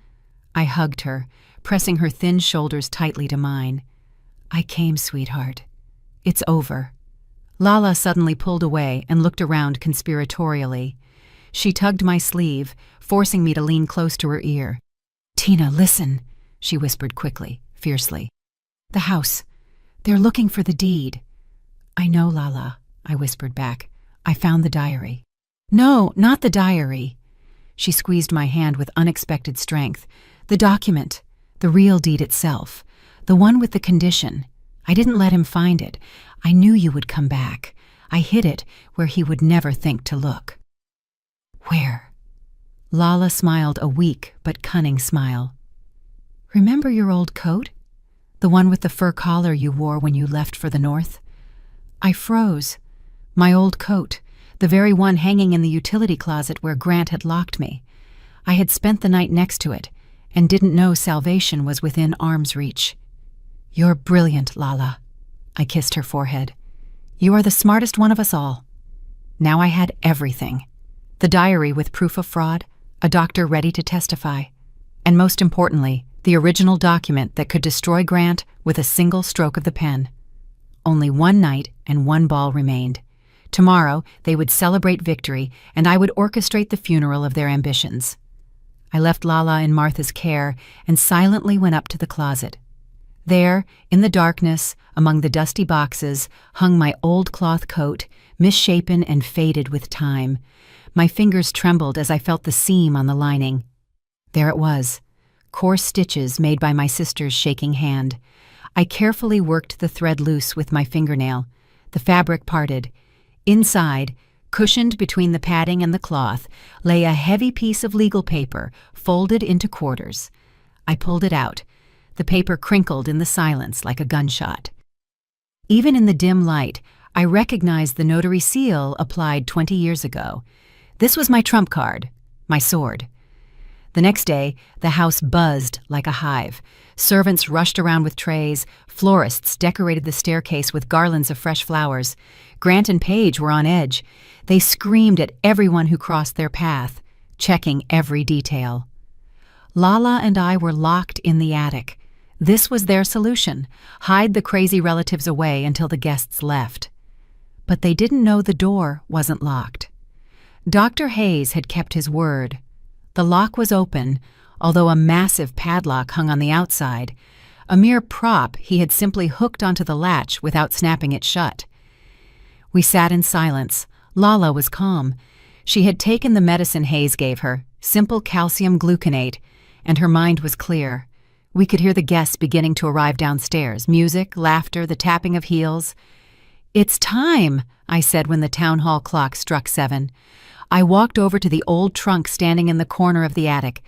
I hugged her, pressing her thin shoulders tightly to mine. "I came, sweetheart. It's over." Lala suddenly pulled away and looked around conspiratorially. She tugged my sleeve, forcing me to lean close to her ear. "Tina, listen," she whispered quickly, fiercely. "The house. They're looking for the deed." "I know, Lala," I whispered back. "I found the diary." "No, not the diary." She squeezed my hand with unexpected strength. "The document, the real deed itself, the one with the condition. I didn't let him find it. I knew you would come back. I hid it where he would never think to look." "Where?" Lala smiled a weak but cunning smile. "Remember your old coat? The one with the fur collar you wore when you left for the north?" I froze. My old coat, the very one hanging in the utility closet where Grant had locked me. I had spent the night next to it and didn't know salvation was within arm's reach. "You're brilliant, Lala." I kissed her forehead. "You are the smartest one of us all." Now I had everything. The diary with proof of fraud, a doctor ready to testify, and most importantly, the original document that could destroy Grant with a single stroke of the pen. Only one night and one ball remained. Tomorrow, they would celebrate victory, and I would orchestrate the funeral of their ambitions. I left Lala in Martha's care and silently went up to the closet. There, in the darkness, among the dusty boxes, hung my old cloth coat, misshapen and faded with time. My fingers trembled as I felt the seam on the lining. There it was, coarse stitches made by my sister's shaking hand. I carefully worked the thread loose with my fingernail. The fabric parted. Inside, cushioned between the padding and the cloth, lay a heavy piece of legal paper, folded into quarters. I pulled it out. The paper crinkled in the silence like a gunshot. Even in the dim light, I recognized the notary seal applied 20 years ago. This was my trump card, my sword. The next day, the house buzzed like a hive. Servants rushed around with trays. Florists decorated the staircase with garlands of fresh flowers. Grant and Paige were on edge. They screamed at everyone who crossed their path, checking every detail. Lala and I were locked in the attic. This was their solution: hide the crazy relatives away until the guests left. But they didn't know the door wasn't locked. Dr. Hayes had kept his word. The lock was open, although a massive padlock hung on the outside, a mere prop he had simply hooked onto the latch without snapping it shut. We sat in silence. Lala was calm. She had taken the medicine Hayes gave her, simple calcium gluconate, and her mind was clear. We could hear the guests beginning to arrive downstairs, music, laughter, the tapping of heels. "It's time," I said when the town hall clock struck 7. I walked over to the old trunk standing in the corner of the attic.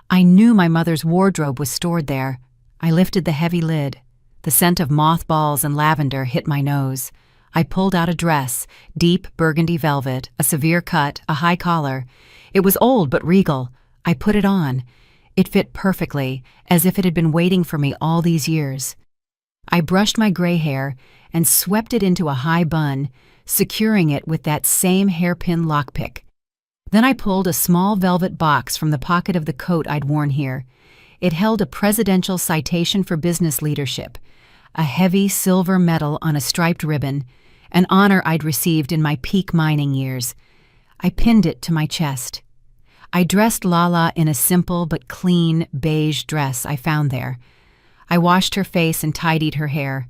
I knew my mother's wardrobe was stored there. I lifted the heavy lid. The scent of mothballs and lavender hit my nose. I pulled out a dress, deep burgundy velvet, a severe cut, a high collar. It was old but regal. I put it on. It fit perfectly, as if it had been waiting for me all these years. I brushed my gray hair and swept it into a high bun, securing it with that same hairpin lockpick. Then I pulled a small velvet box from the pocket of the coat I'd worn here. It held a presidential citation for business leadership, a heavy silver medal on a striped ribbon, an honor I'd received in my peak mining years. I pinned it to my chest. I dressed Lala in a simple but clean beige dress I found there. I washed her face and tidied her hair.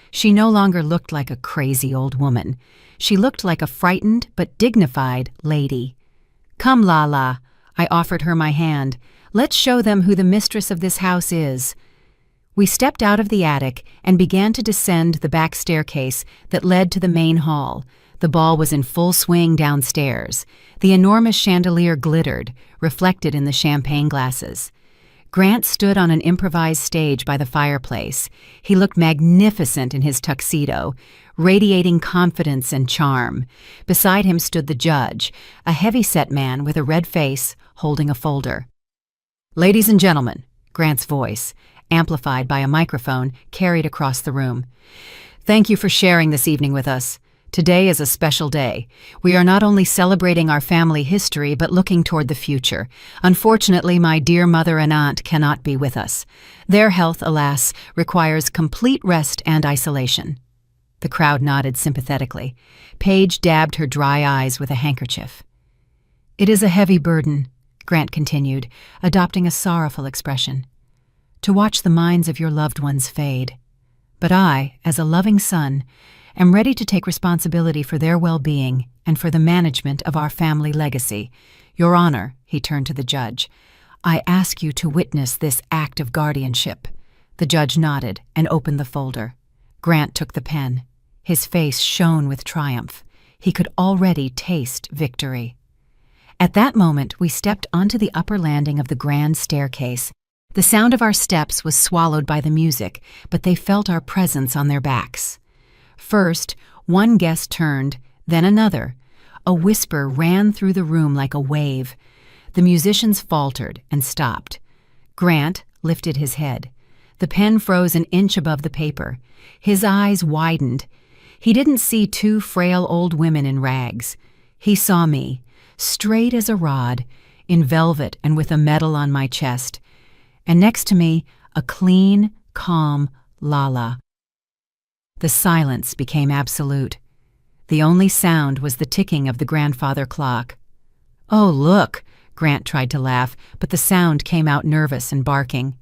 She no longer looked like a crazy old woman. She looked like a frightened but dignified lady. "Come, Lala," I offered her my hand. "Let's show them who the mistress of this house is." We stepped out of the attic and began to descend the back staircase that led to the main hall. The ball was in full swing downstairs. The enormous chandelier glittered, reflected in the champagne glasses. Grant stood on an improvised stage by the fireplace. He looked magnificent in his tuxedo, radiating confidence and charm. Beside him stood the judge, a heavy-set man with a red face, holding a folder. "Ladies and gentlemen," Grant's voice, amplified by a microphone, carried across the room. "Thank you for sharing this evening with us. Today is a special day. We are not only celebrating our family history, but looking toward the future. Unfortunately, my dear mother and aunt cannot be with us. Their health, alas, requires complete rest and isolation." The crowd nodded sympathetically. Paige dabbed her dry eyes with a handkerchief. "It is a heavy burden," Grant continued, adopting a sorrowful expression, "to watch the minds of your loved ones fade. But I, as a loving son, am ready to take responsibility for their well-being and for the management of our family legacy. Your Honor," he turned to the judge, "I ask you to witness this act of guardianship." The judge nodded and opened the folder. Grant took the pen. His face shone with triumph. He could already taste victory. At that moment, we stepped onto the upper landing of the grand staircase. The sound of our steps was swallowed by the music, but they felt our presence on their backs. First, one guest turned, then another. A whisper ran through the room like a wave. The musicians faltered and stopped. Grant lifted his head. The pen froze an inch above the paper. His eyes widened. He didn't see two frail old women in rags. He saw me, straight as a rod, in velvet and with a medal on my chest. And next to me, a clean, calm Lala. The silence became absolute. The only sound was the ticking of the grandfather clock. "Oh, look," Grant tried to laugh, but the sound came out nervous and barking.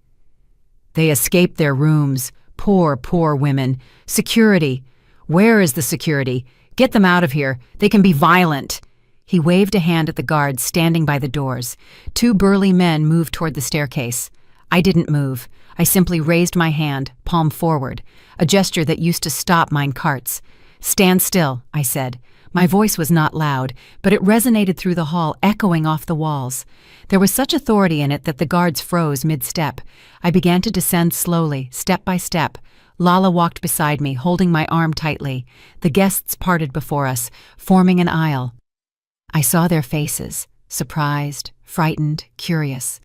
"They escaped their rooms. Poor, poor women. Security. Where is the security? Get them out of here. They can be violent." He waved a hand at the guards standing by the doors. Two burly men moved toward the staircase. I didn't move. I simply raised my hand, palm forward, a gesture that used to stop mine carts. "Stand still," I said. My voice was not loud, but it resonated through the hall, echoing off the walls. There was such authority in it that the guards froze mid-step. I began to descend slowly, step by step. Lala walked beside me, holding my arm tightly. The guests parted before us, forming an aisle. I saw their faces, surprised, frightened, curious.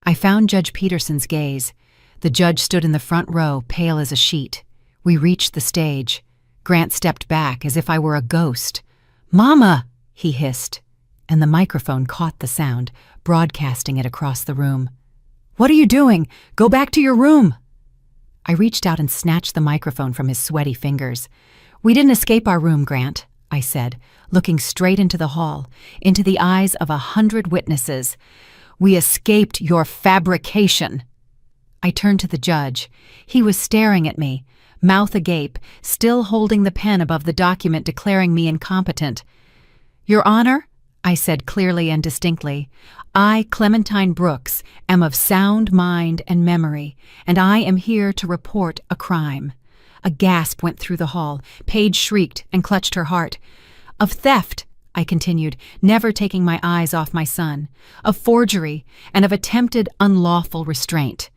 I found Judge Peterson's gaze. The judge stood in the front row, pale as a sheet. We reached the stage. Grant stepped back as if I were a ghost. "Mama!" he hissed, and the microphone caught the sound, broadcasting it across the room. "What are you doing? Go back to your room!" I reached out and snatched the microphone from his sweaty fingers. "We didn't escape our room, Grant," I said, looking straight into the hall, into the eyes of 100 witnesses. "We escaped your fabrication." I turned to the judge. He was staring at me, mouth agape, still holding the pen above the document declaring me incompetent. "Your Honor," I said clearly and distinctly, "I, Clementine Brooks, am of sound mind and memory, and I am here to report a crime." A gasp went through the hall. Paige shrieked and clutched her heart. "Of theft," I continued, never taking my eyes off my son, "of forgery, and of attempted unlawful restraint."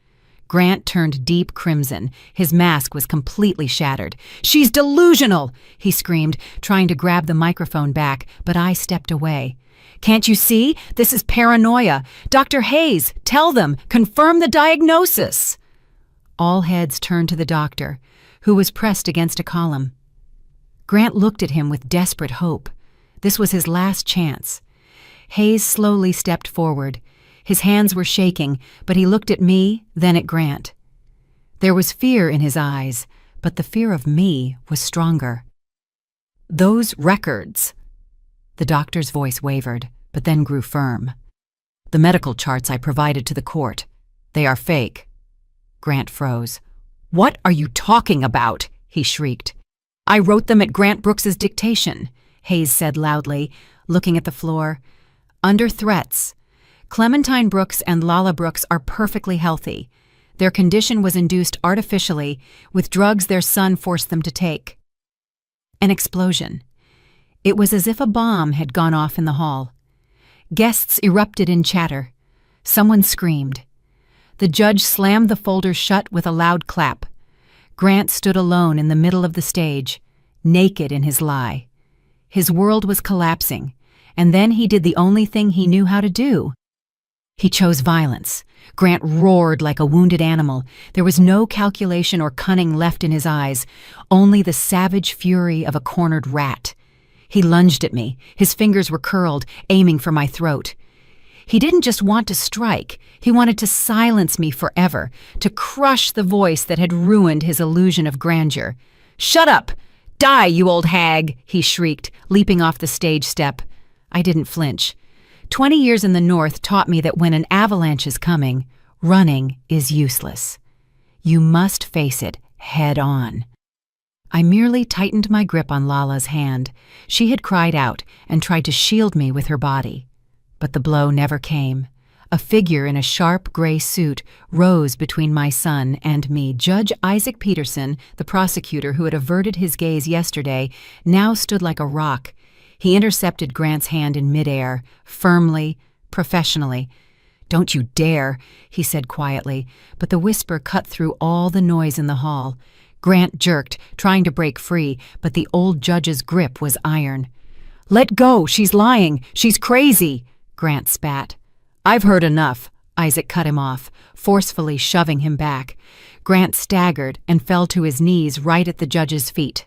Grant turned deep crimson. His mask was completely shattered. "She's delusional!" he screamed, trying to grab the microphone back, but I stepped away. "Can't you see? This is paranoia. Dr. Hayes, tell them, confirm the diagnosis." All heads turned to the doctor, who was pressed against a column. Grant looked at him with desperate hope. This was his last chance. Hayes slowly stepped forward. His hands were shaking, but he looked at me, then at Grant. There was fear in his eyes, but the fear of me was stronger. "Those records." The doctor's voice wavered, but then grew firm. "The medical charts I provided to the court. They are fake." Grant froze. "What are you talking about?" he shrieked. "I wrote them at Grant Brooks's dictation," Hayes said loudly, looking at the floor. "Under threats. Clementine Brooks and Lala Brooks are perfectly healthy. Their condition was induced artificially with drugs their son forced them to take." An explosion. It was as if a bomb had gone off in the hall. Guests erupted in chatter. Someone screamed. The judge slammed the folder shut with a loud clap. Grant stood alone in the middle of the stage, naked in his lie. His world was collapsing, and then he did the only thing he knew how to do. He chose violence. Grant roared like a wounded animal. There was no calculation or cunning left in his eyes, only the savage fury of a cornered rat. He lunged at me. His fingers were curled, aiming for my throat. He didn't just want to strike. He wanted to silence me forever, to crush the voice that had ruined his illusion of grandeur. "Shut up! Die, you old hag!" he shrieked, leaping off the stage step. I didn't flinch. 20 years in the North taught me that when an avalanche is coming, running is useless. You must face it head on. I merely tightened my grip on Lala's hand. She had cried out and tried to shield me with her body. But the blow never came. A figure in a sharp gray suit rose between my son and me. Judge Isaac Peterson, the prosecutor who had averted his gaze yesterday, now stood like a rock. He intercepted Grant's hand in midair, firmly, professionally. "Don't you dare," he said quietly, but the whisper cut through all the noise in the hall. Grant jerked, trying to break free, but the old judge's grip was iron. "Let go! She's lying! She's crazy!" Grant spat. "I've heard enough." Isaac cut him off, forcefully shoving him back. Grant staggered and fell to his knees right at the judge's feet.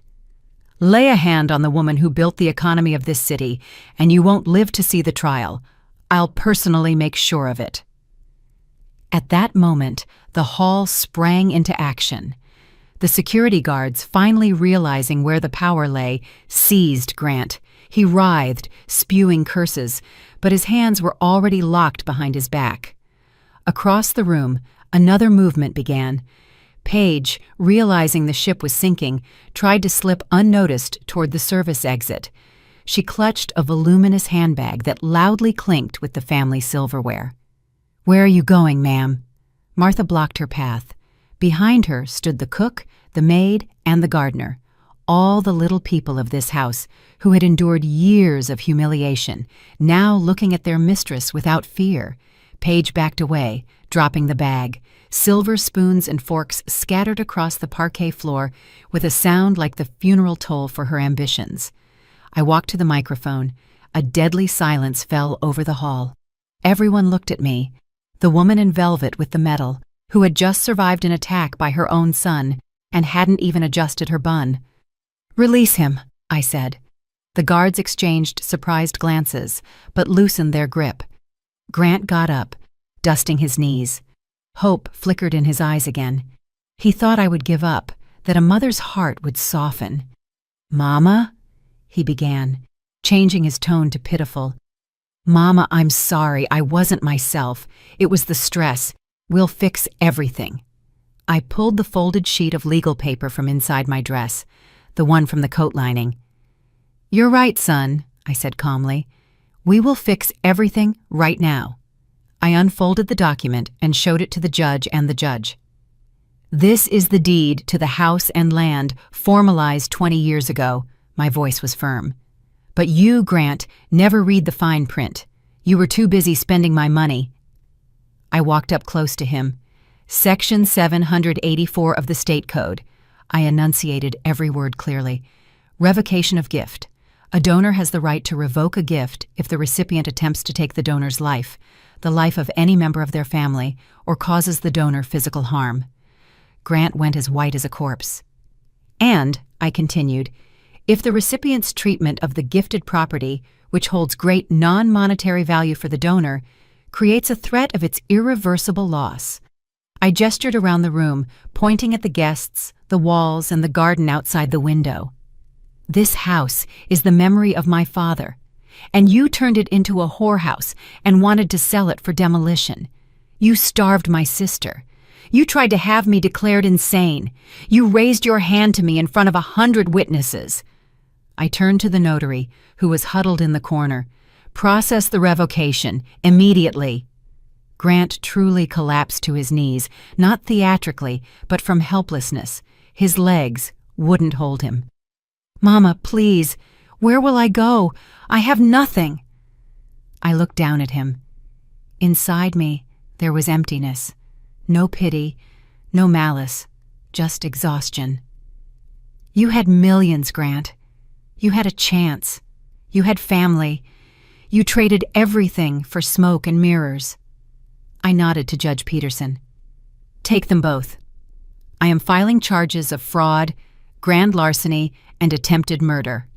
"Lay a hand on the woman who built the economy of this city, and you won't live to see the trial. I'll personally make sure of it." At that moment, the hall sprang into action. The security guards, finally realizing where the power lay, seized Grant. He writhed, spewing curses, but his hands were already locked behind his back. Across the room, another movement began. Paige, realizing the ship was sinking, tried to slip unnoticed toward the service exit. She clutched a voluminous handbag that loudly clinked with the family silverware. "Where are you going, ma'am?" Martha blocked her path. Behind her stood the cook, the maid, and the gardener, all the little people of this house who had endured years of humiliation, now looking at their mistress without fear. Paige backed away, dropping the bag. Silver spoons and forks scattered across the parquet floor with a sound like the funeral toll for her ambitions. I walked to the microphone. A deadly silence fell over the hall. Everyone looked at me. The woman in velvet with the medal, who had just survived an attack by her own son and hadn't even adjusted her bun. "Release him," I said. The guards exchanged surprised glances, but loosened their grip. Grant got up, dusting his knees. Hope flickered in his eyes again. He thought I would give up, that a mother's heart would soften. "Mama?" he began, changing his tone to pitiful. "Mama, I'm sorry, I wasn't myself. It was the stress. We'll fix everything." I pulled the folded sheet of legal paper from inside my dress, the one from the coat lining. "You're right, son," I said calmly. "We will fix everything right now." I unfolded the document and showed it to the judge and the judge. "This is the deed to the house and land formalized 20 years ago." My voice was firm. "But you, Grant, never read the fine print. You were too busy spending my money." I walked up close to him. "Section 784 of the State Code." I enunciated every word clearly. "Revocation of gift. A donor has the right to revoke a gift if the recipient attempts to take the donor's life, the life of any member of their family, or causes the donor physical harm." Grant went as white as a corpse. "And," I continued, "if the recipient's treatment of the gifted property, which holds great non-monetary value for the donor, creates a threat of its irreversible loss." I gestured around the room, pointing at the guests, the walls, and the garden outside the window. "This house is the memory of my father, and you turned it into a whorehouse and wanted to sell it for demolition. You starved my sister. You tried to have me declared insane. You raised your hand to me in front of 100 witnesses." I turned to the notary, who was huddled in the corner. "Process the revocation, immediately." Grant truly collapsed to his knees, not theatrically, but from helplessness. His legs wouldn't hold him. "Mama, please, where will I go? I have nothing." I looked down at him. Inside me, there was emptiness. No pity, no malice, just exhaustion. "You had millions, Grant. You had a chance. You had family. You traded everything for smoke and mirrors." I nodded to Judge Peterson. "Take them both. I am filing charges of fraud, grand larceny, and attempted murder."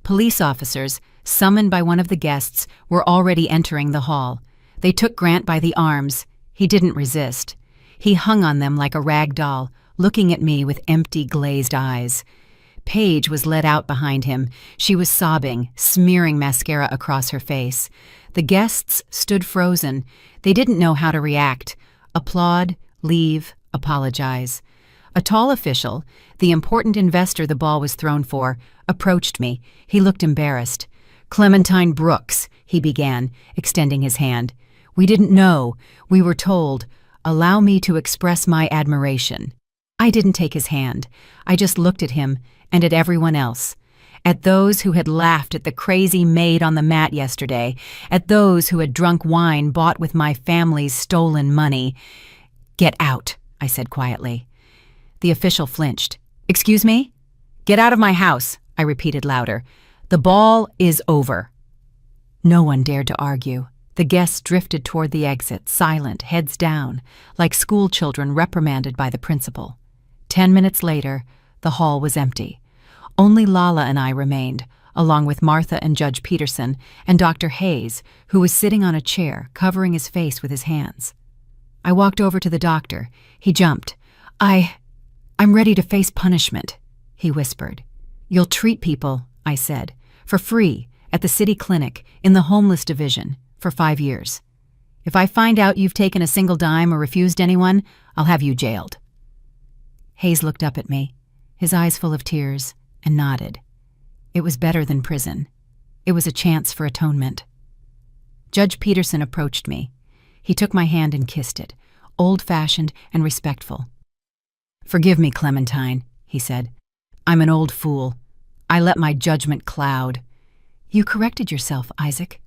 Police officers, summoned by one of the guests, were already entering the hall. They took Grant by the arms. He didn't resist. He hung on them like a rag doll, looking at me with empty, glazed eyes. Paige was led out behind him. She was sobbing, smearing mascara across her face. The guests stood frozen. They didn't know how to react. Applaud, leave, apologize. A tall official, the important investor the ball was thrown for, approached me. He looked embarrassed. "Clementine Brooks," he began, extending his hand. "We didn't know. We were told. Allow me to express my admiration." I didn't take his hand. I just looked at him and at everyone else. At those who had laughed at the crazy maid on the mat yesterday, at those who had drunk wine bought with my family's stolen money. "Get out," I said quietly. The official flinched. "Excuse me?" "Get out of my house," I repeated louder. "The ball is over." No one dared to argue. The guests drifted toward the exit, silent, heads down, like school children reprimanded by the principal. 10 minutes later, the hall was empty. Only Lala and I remained, along with Martha and Judge Peterson and Dr. Hayes, who was sitting on a chair, covering his face with his hands. I walked over to the doctor. He jumped. I'm ready to face punishment," he whispered. "You'll treat people," I said, "for free, at the city clinic, in the homeless division, for 5 years. If I find out you've taken a single dime or refused anyone, I'll have you jailed." Hayes looked up at me, his eyes full of tears, and nodded. It was better than prison. It was a chance for atonement. Judge Peterson approached me. He took my hand and kissed it. old-fashioned and respectful. "Forgive me, Clementine," he said. "I'm an old fool. I let my judgment cloud." "You corrected yourself, Isaac."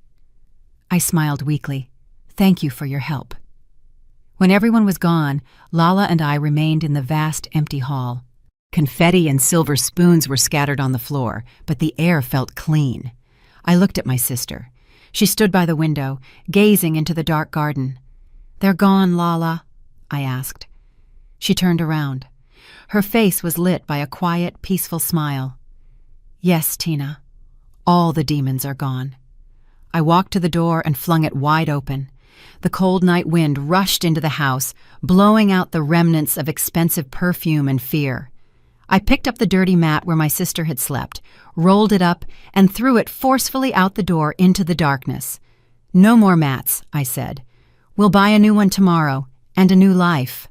I smiled weakly. "Thank you for your help." When everyone was gone, Lala and I remained in the vast, empty hall. Confetti and silver spoons were scattered on the floor, but the air felt clean. I looked at my sister. She stood by the window, gazing into the dark garden. "They're gone, Lala," I asked. She turned around. Her face was lit by a quiet, peaceful smile. "Yes, Tina, all the demons are gone." I walked to the door and flung it wide open. The cold night wind rushed into the house, blowing out the remnants of expensive perfume and fear. I picked up the dirty mat where my sister had slept, rolled it up, and threw it forcefully out the door into the darkness. "No more mats," I said. "We'll buy a new one tomorrow, and a new life."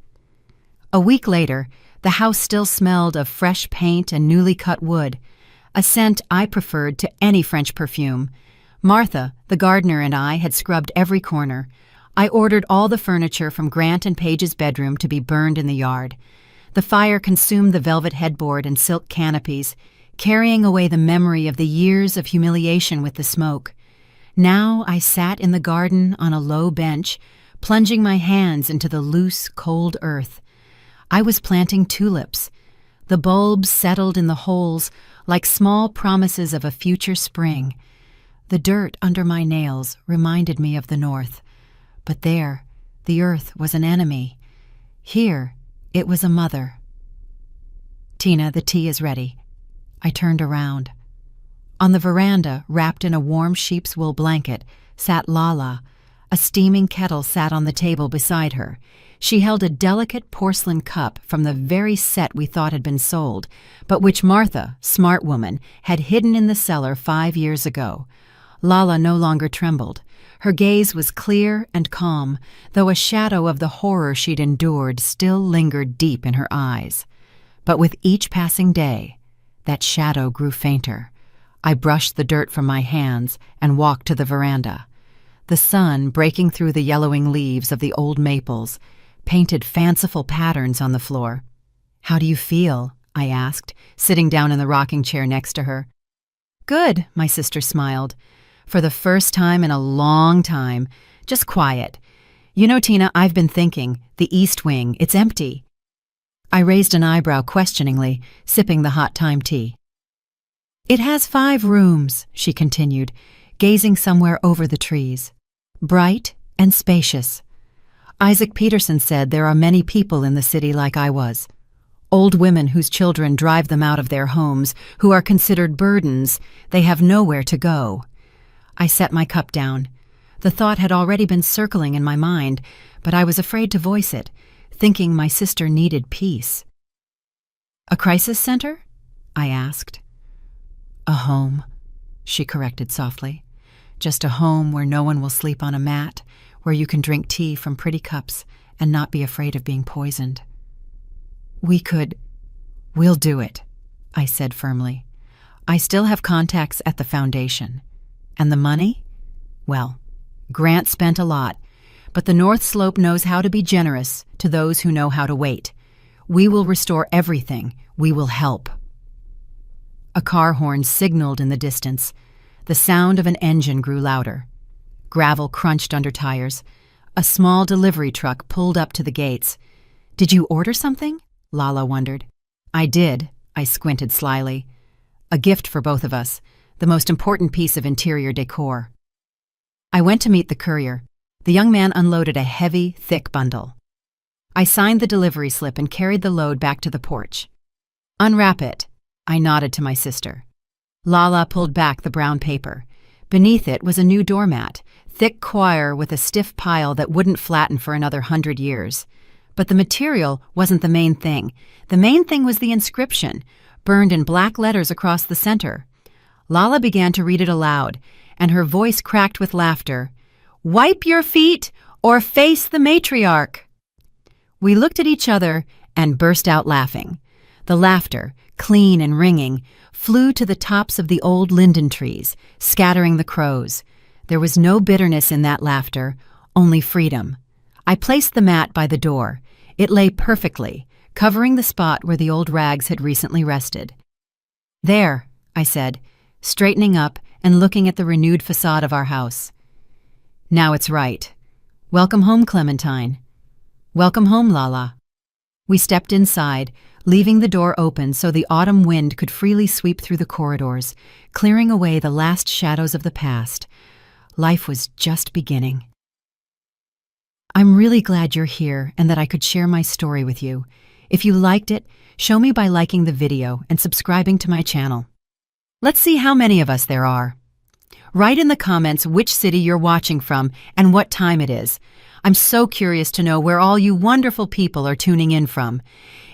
A week later, the house still smelled of fresh paint and newly cut wood, a scent I preferred to any French perfume. Martha, the gardener, and I had scrubbed every corner. I ordered all the furniture from Grant and Page's bedroom to be burned in the yard. The fire consumed the velvet headboard and silk canopies, carrying away the memory of the years of humiliation with the smoke. Now I sat in the garden on a low bench, plunging my hands into the loose, cold earth. I was planting tulips. The bulbs settled in the holes like small promises of a future spring. The dirt under my nails reminded me of the north. But there, the earth was an enemy. Here, it was a mother. "Tina, the tea is ready." I turned around. On the veranda, wrapped in a warm sheep's wool blanket, sat Lala. A steaming kettle sat on the table beside her. She held a delicate porcelain cup from the very set we thought had been sold, but which Martha, smart woman, had hidden in the cellar 5 years ago. Lala no longer trembled. Her gaze was clear and calm, though a shadow of the horror she'd endured still lingered deep in her eyes. But with each passing day, that shadow grew fainter. I brushed the dirt from my hands and walked to the veranda. The sun, breaking through the yellowing leaves of the old maples, painted fanciful patterns on the floor. "How do you feel?" I asked, sitting down in the rocking chair next to her. "Good," my sister smiled. "For the first time in a long time. Just quiet. You know, Tina, I've been thinking, the East Wing, it's empty." I raised an eyebrow questioningly, sipping the hot thyme tea. "It has 5 rooms," she continued, gazing somewhere over the trees. "Bright and spacious. Isaac Peterson said there are many people in the city like I was. Old women whose children drive them out of their homes, who are considered burdens. They have nowhere to go." I set my cup down. The thought had already been circling in my mind, but I was afraid to voice it, thinking my sister needed peace. "A crisis center?" I asked. "A home," she corrected softly. "Just a home where no one will sleep on a mat, where you can drink tea from pretty cups and not be afraid of being poisoned." We'll do it," I said firmly. "I still have contacts at the foundation. And the money? Well, Grant spent a lot, but the North Slope knows how to be generous to those who know how to wait. We will restore everything. We will help." A car horn signaled in the distance. The sound of an engine grew louder. Gravel crunched under tires. A small delivery truck pulled up to the gates. "Did you order something?" Lala wondered. "I did," I squinted slyly. "A gift for both of us, the most important piece of interior decor." I went to meet the courier. The young man unloaded a heavy, thick bundle. I signed the delivery slip and carried the load back to the porch. "Unwrap it," I nodded to my sister. Lala pulled back the brown paper. Beneath it was a new doormat, thick coir with a stiff pile that wouldn't flatten for another 100 years. But the material wasn't the main thing. The main thing was the inscription, burned in black letters across the center. Lala began to read it aloud, and her voice cracked with laughter. "Wipe your feet or face the matriarch." We looked at each other and burst out laughing. The laughter, clean and ringing, flew to the tops of the old linden trees, scattering the crows. There was no bitterness in that laughter, only freedom. I placed the mat by the door. It lay perfectly, covering the spot where the old rags had recently rested. "There," I said, straightening up and looking at the renewed facade of our house. "Now it's right. Welcome home, Clementine. Welcome home, Lala." We stepped inside, leaving the door open so the autumn wind could freely sweep through the corridors, clearing away the last shadows of the past. Life was just beginning. I'm really glad you're here and that I could share my story with you. If you liked it, show me by liking the video and subscribing to my channel. Let's see how many of us there are. Write in the comments which city you're watching from and what time it is. I'm so curious to know where all you wonderful people are tuning in from.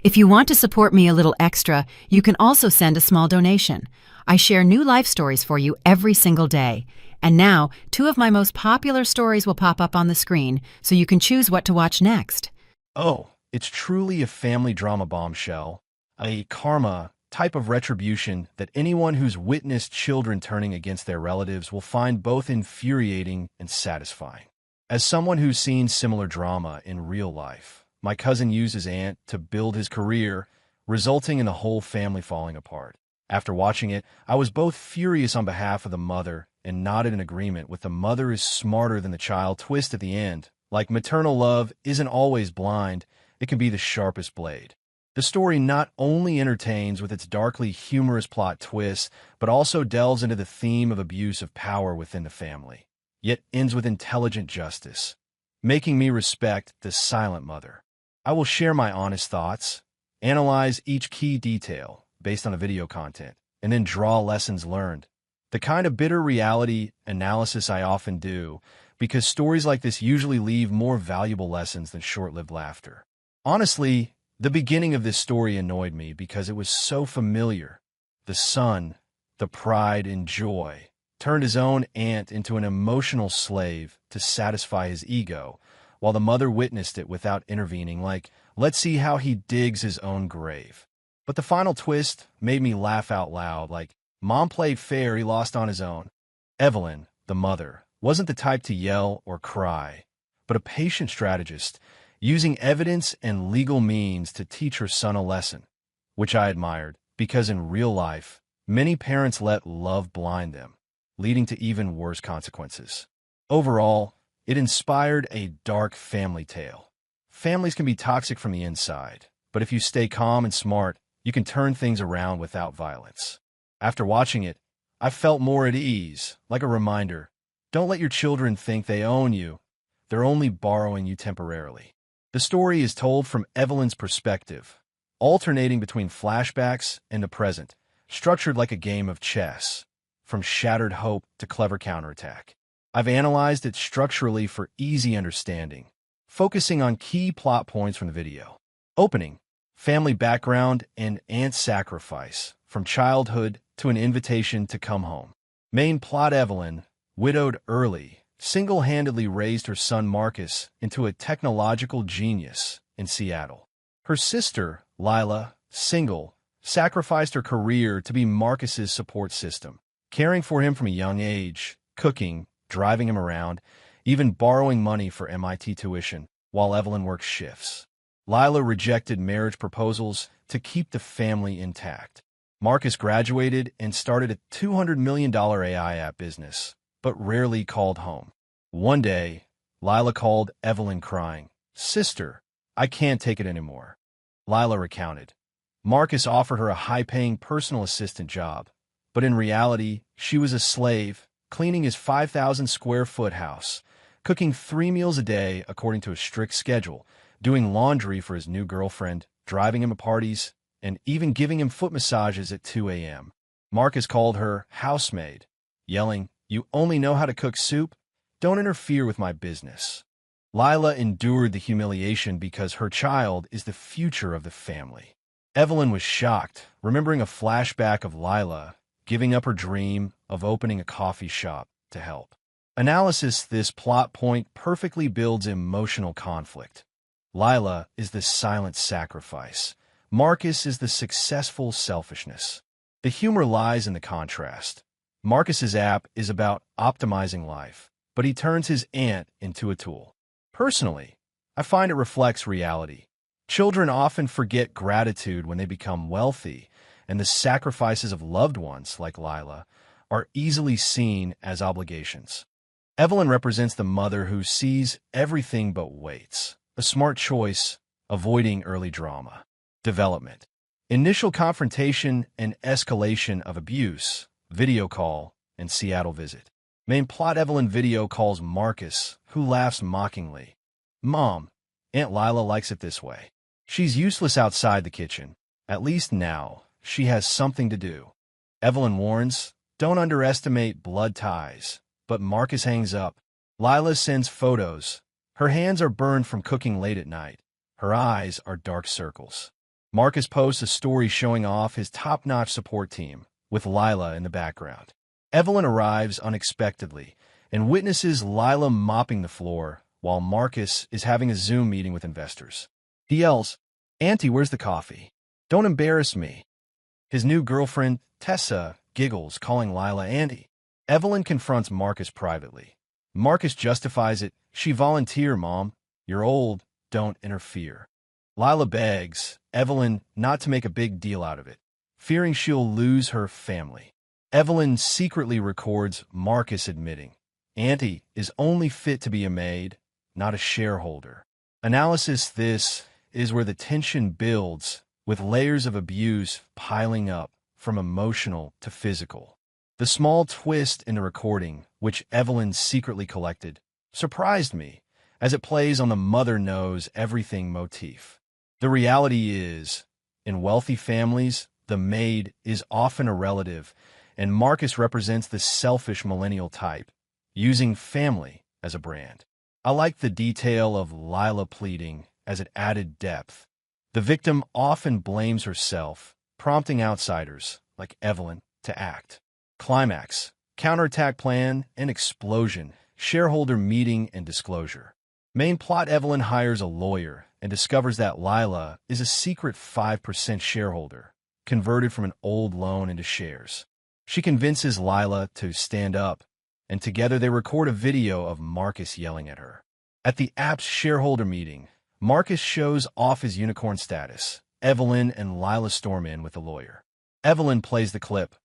If you want to support me a little extra, you can also send a small donation. I share new life stories for you every single day. And now, 2 of my most popular stories will pop up on the screen, so you can choose what to watch next. Oh, it's truly a family drama bombshell, a karma type of retribution that anyone who's witnessed children turning against their relatives will find both infuriating and satisfying. As someone who's seen similar drama in real life, my cousin used his aunt to build his career, resulting in the whole family falling apart. After watching it, I was both furious on behalf of the mother and nodded in agreement with the mother is smarter than the child twist at the end. Like maternal love isn't always blind, it can be the sharpest blade. The story not only entertains with its darkly humorous plot twists, but also delves into the theme of abuse of power within the family, yet ends with intelligent justice, making me respect the silent mother. I will share my honest thoughts, analyze each key detail based on the video content, and then draw lessons learned. The kind of bitter reality analysis I often do, because stories like this usually leave more valuable lessons than short-lived laughter. Honestly, the beginning of this story annoyed me because it was so familiar. The son, the pride and joy, turned his own aunt into an emotional slave to satisfy his ego, while the mother witnessed it without intervening, like, let's see how he digs his own grave. But the final twist made me laugh out loud, like, Mom played fair, he lost on his own. Evelyn, the mother, wasn't the type to yell or cry, but a patient strategist, using evidence and legal means to teach her son a lesson, which I admired, because in real life, many parents let love blind them, leading to even worse consequences. Overall, it inspired a dark family tale. Families can be toxic from the inside, but if you stay calm and smart, you can turn things around without violence. After watching it, I felt more at ease, like a reminder. Don't let your children think they own you. They're only borrowing you temporarily. The story is told from Evelyn's perspective, alternating between flashbacks and the present, structured like a game of chess, from shattered hope to clever counterattack. I've analyzed it structurally for easy understanding, focusing on key plot points from the video. Opening, family background and aunt sacrifice, from childhood to an invitation to come home. Main plot: Evelyn, widowed early, single-handedly raised her son Marcus into a technological genius in Seattle. Her sister, Lila, single, sacrificed her career to be Marcus's support system, caring for him from a young age, cooking, driving him around, even borrowing money for MIT tuition while Evelyn works shifts. Lila rejected marriage proposals to keep the family intact. Marcus graduated and started a $200 million AI app business, but rarely called home. One day, Lila called Evelyn crying, "Sister, I can't take it anymore." Lila recounted. Marcus offered her a high-paying personal assistant job, but in reality, she was a slave, cleaning his 5,000-square-foot house, cooking 3 meals a day according to a strict schedule, doing laundry for his new girlfriend, driving him to parties, and even giving him foot massages at 2 a.m. Marcus called her housemaid, yelling, "You only know how to cook soup? Don't interfere with my business." Lila endured the humiliation because her child is the future of the family. Evelyn was shocked, remembering a flashback of Lila giving up her dream of opening a coffee shop to help. Analysis: this plot point perfectly builds emotional conflict. Lila is the silent sacrifice. Marcus is the successful selfishness. The humor lies in the contrast. Marcus's app is about optimizing life, but he turns his aunt into a tool. Personally, I find it reflects reality. Children often forget gratitude when they become wealthy, and the sacrifices of loved ones, like Lila, are easily seen as obligations. Evelyn represents the mother who sees everything but waits, a smart choice, avoiding early drama. Development. Initial confrontation and escalation of abuse, video call, and Seattle visit. Main plot: Evelyn video calls Marcus, who laughs mockingly. Mom, Aunt Lila likes it this way. She's useless outside the kitchen. At least now, she has something to do. Evelyn warns, don't underestimate blood ties. But Marcus hangs up. Lila sends photos. Her hands are burned from cooking late at night. Her eyes are dark circles. Marcus posts a story showing off his top-notch support team, with Lila in the background. Evelyn arrives unexpectedly and witnesses Lila mopping the floor while Marcus is having a Zoom meeting with investors. He yells, "Auntie, where's the coffee? Don't embarrass me." His new girlfriend, Tessa, giggles, calling Lila Auntie. Evelyn confronts Marcus privately. Marcus justifies it. She volunteered, Mom. You're old. Don't interfere. Lila begs Evelyn not to make a big deal out of it, fearing she'll lose her family. Evelyn secretly records Marcus admitting, Auntie is only fit to be a maid, not a shareholder. Analysis: this is where the tension builds, with layers of abuse piling up, from emotional to physical. The small twist in the recording, which Evelyn secretly collected, surprised me, as it plays on the mother knows everything motif. The reality is, in wealthy families, the maid is often a relative, and Marcus represents the selfish millennial type, using family as a brand. I like the detail of Lila pleading, as it added depth. The victim often blames herself, prompting outsiders, like Evelyn, to act. Climax: counterattack plan and explosion, shareholder meeting and disclosure. Main plot: Evelyn hires a lawyer and discovers that Lila is a secret 5% shareholder, converted from an old loan into shares. She convinces Lila to stand up, and together they record a video of Marcus yelling at her. At the app's shareholder meeting, Marcus shows off his unicorn status. Evelyn and Lila storm in with the lawyer. Evelyn plays the clip.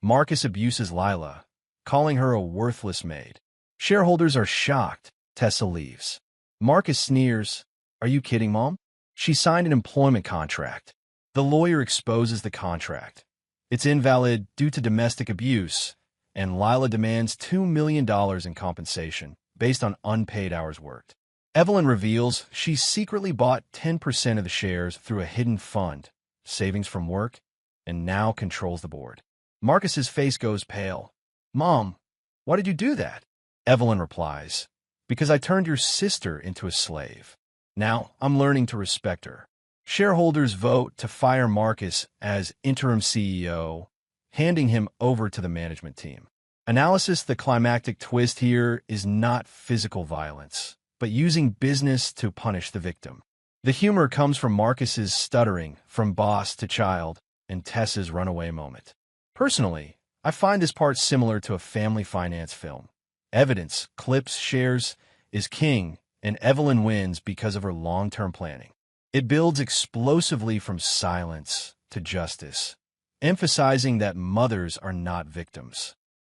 Marcus abuses Lila, calling her a worthless maid. Shareholders are shocked. Tessa leaves. Marcus sneers, "Are you kidding, Mom? She signed an employment contract." The lawyer exposes the contract. It's invalid due to domestic abuse, and Lila demands $2 million in compensation based on unpaid hours worked. Evelyn reveals she secretly bought 10% of the shares through a hidden fund, savings from work, and now controls the board. Marcus's face goes pale. "Mom, why did you do that?" Evelyn replies, "Because I turned your sister into a slave. Now I'm learning to respect her." Shareholders vote to fire Marcus as interim CEO, handing him over to the management team. Analysis: the climactic twist here is not physical violence, but using business to punish the victim. The humor comes from Marcus's stuttering from boss to child and Tessa's runaway moment. Personally, I find this part similar to a family finance film. Evidence, clips, shares is king, and Evelyn wins because of her long-term planning. It builds explosively from silence to justice, emphasizing that mothers are not victims.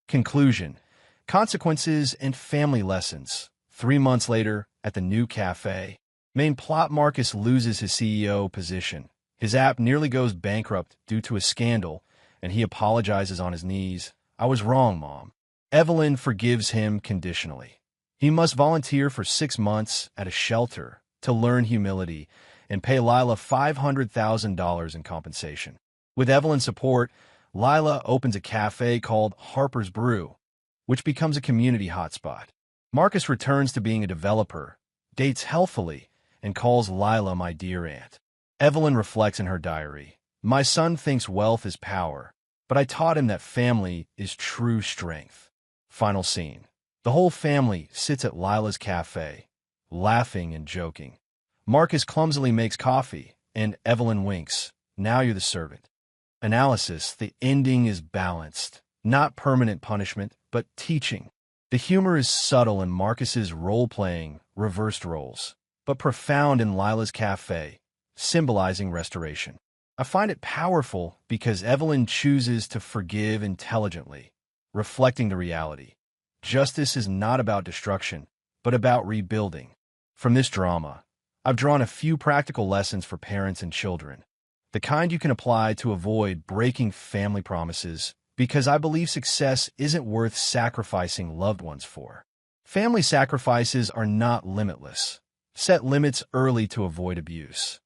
Conclusion: consequences and family lessons. 3 months later, at the new cafe, main plot: Marcus loses his CEO position. His app nearly goes bankrupt due to a scandal, and he apologizes on his knees. "I was wrong, Mom." Evelyn forgives him conditionally. He must volunteer for 6 months at a shelter to learn humility and pay Lila $500,000 in compensation. With Evelyn's support, Lila opens a cafe called Harper's Brew, which becomes a community hotspot. Marcus returns to being a developer, dates healthfully, and calls Lila "my dear aunt." Evelyn reflects in her diary, "My son thinks wealth is power, but I taught him that family is true strength." Final scene: the whole family sits at Lila's cafe, laughing and joking. Marcus clumsily makes coffee, and Evelyn winks, "Now you're the servant." Analysis: the ending is balanced, not permanent punishment, but teaching. The humor is subtle in Marcus's role-playing, reversed roles, but profound in Lila's cafe, symbolizing restoration. I find it powerful because Evelyn chooses to forgive intelligently, reflecting the reality. Justice is not about destruction, but about rebuilding. From this drama, I've drawn a few practical lessons for parents and children, the kind you can apply to avoid breaking family promises, because I believe success isn't worth sacrificing loved ones for. Family sacrifices are not limitless. Set limits early to avoid abuse.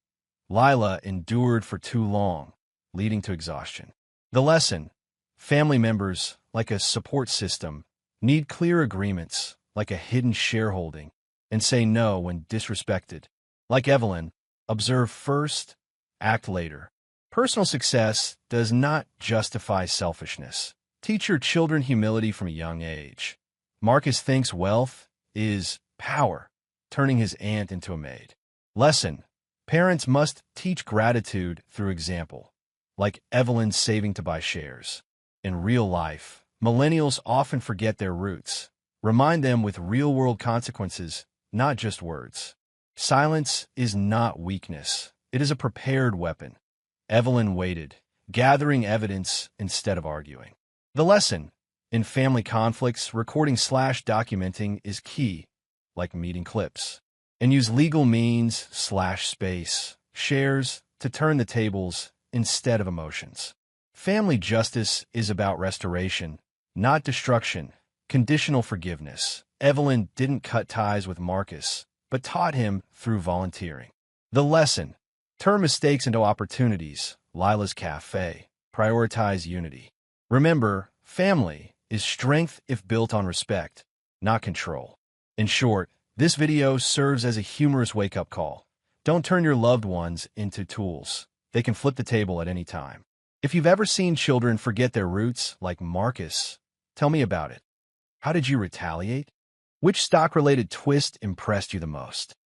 Lila endured for too long, leading to exhaustion. The lesson: family members, like a support system, need clear agreements, like a hidden shareholding, and say no when disrespected. Like Evelyn, observe first, act later. Personal success does not justify selfishness. Teach your children humility from a young age. Marcus thinks wealth is power, turning his aunt into a maid. Lesson: parents must teach gratitude through example, like Evelyn saving to buy shares. In real life, millennials often forget their roots. Remind them with real-world consequences, not just words. Silence is not weakness. It is a prepared weapon. Evelyn waited, gathering evidence instead of arguing. The lesson: in family conflicts, recording/documenting is key, like meeting clips. And use legal means/space, shares, to turn the tables instead of emotions. Family justice is about restoration, not destruction. Conditional forgiveness. Evelyn didn't cut ties with Marcus, but taught him through volunteering. The lesson: turn mistakes into opportunities. Lila's cafe. Prioritize unity. Remember, family is strength if built on respect, not control. In short, this video serves as a humorous wake-up call. Don't turn your loved ones into tools. They can flip the table at any time. If you've ever seen children forget their roots, like Marcus, tell me about it. How did you retaliate? Which stock-related twist impressed you the most?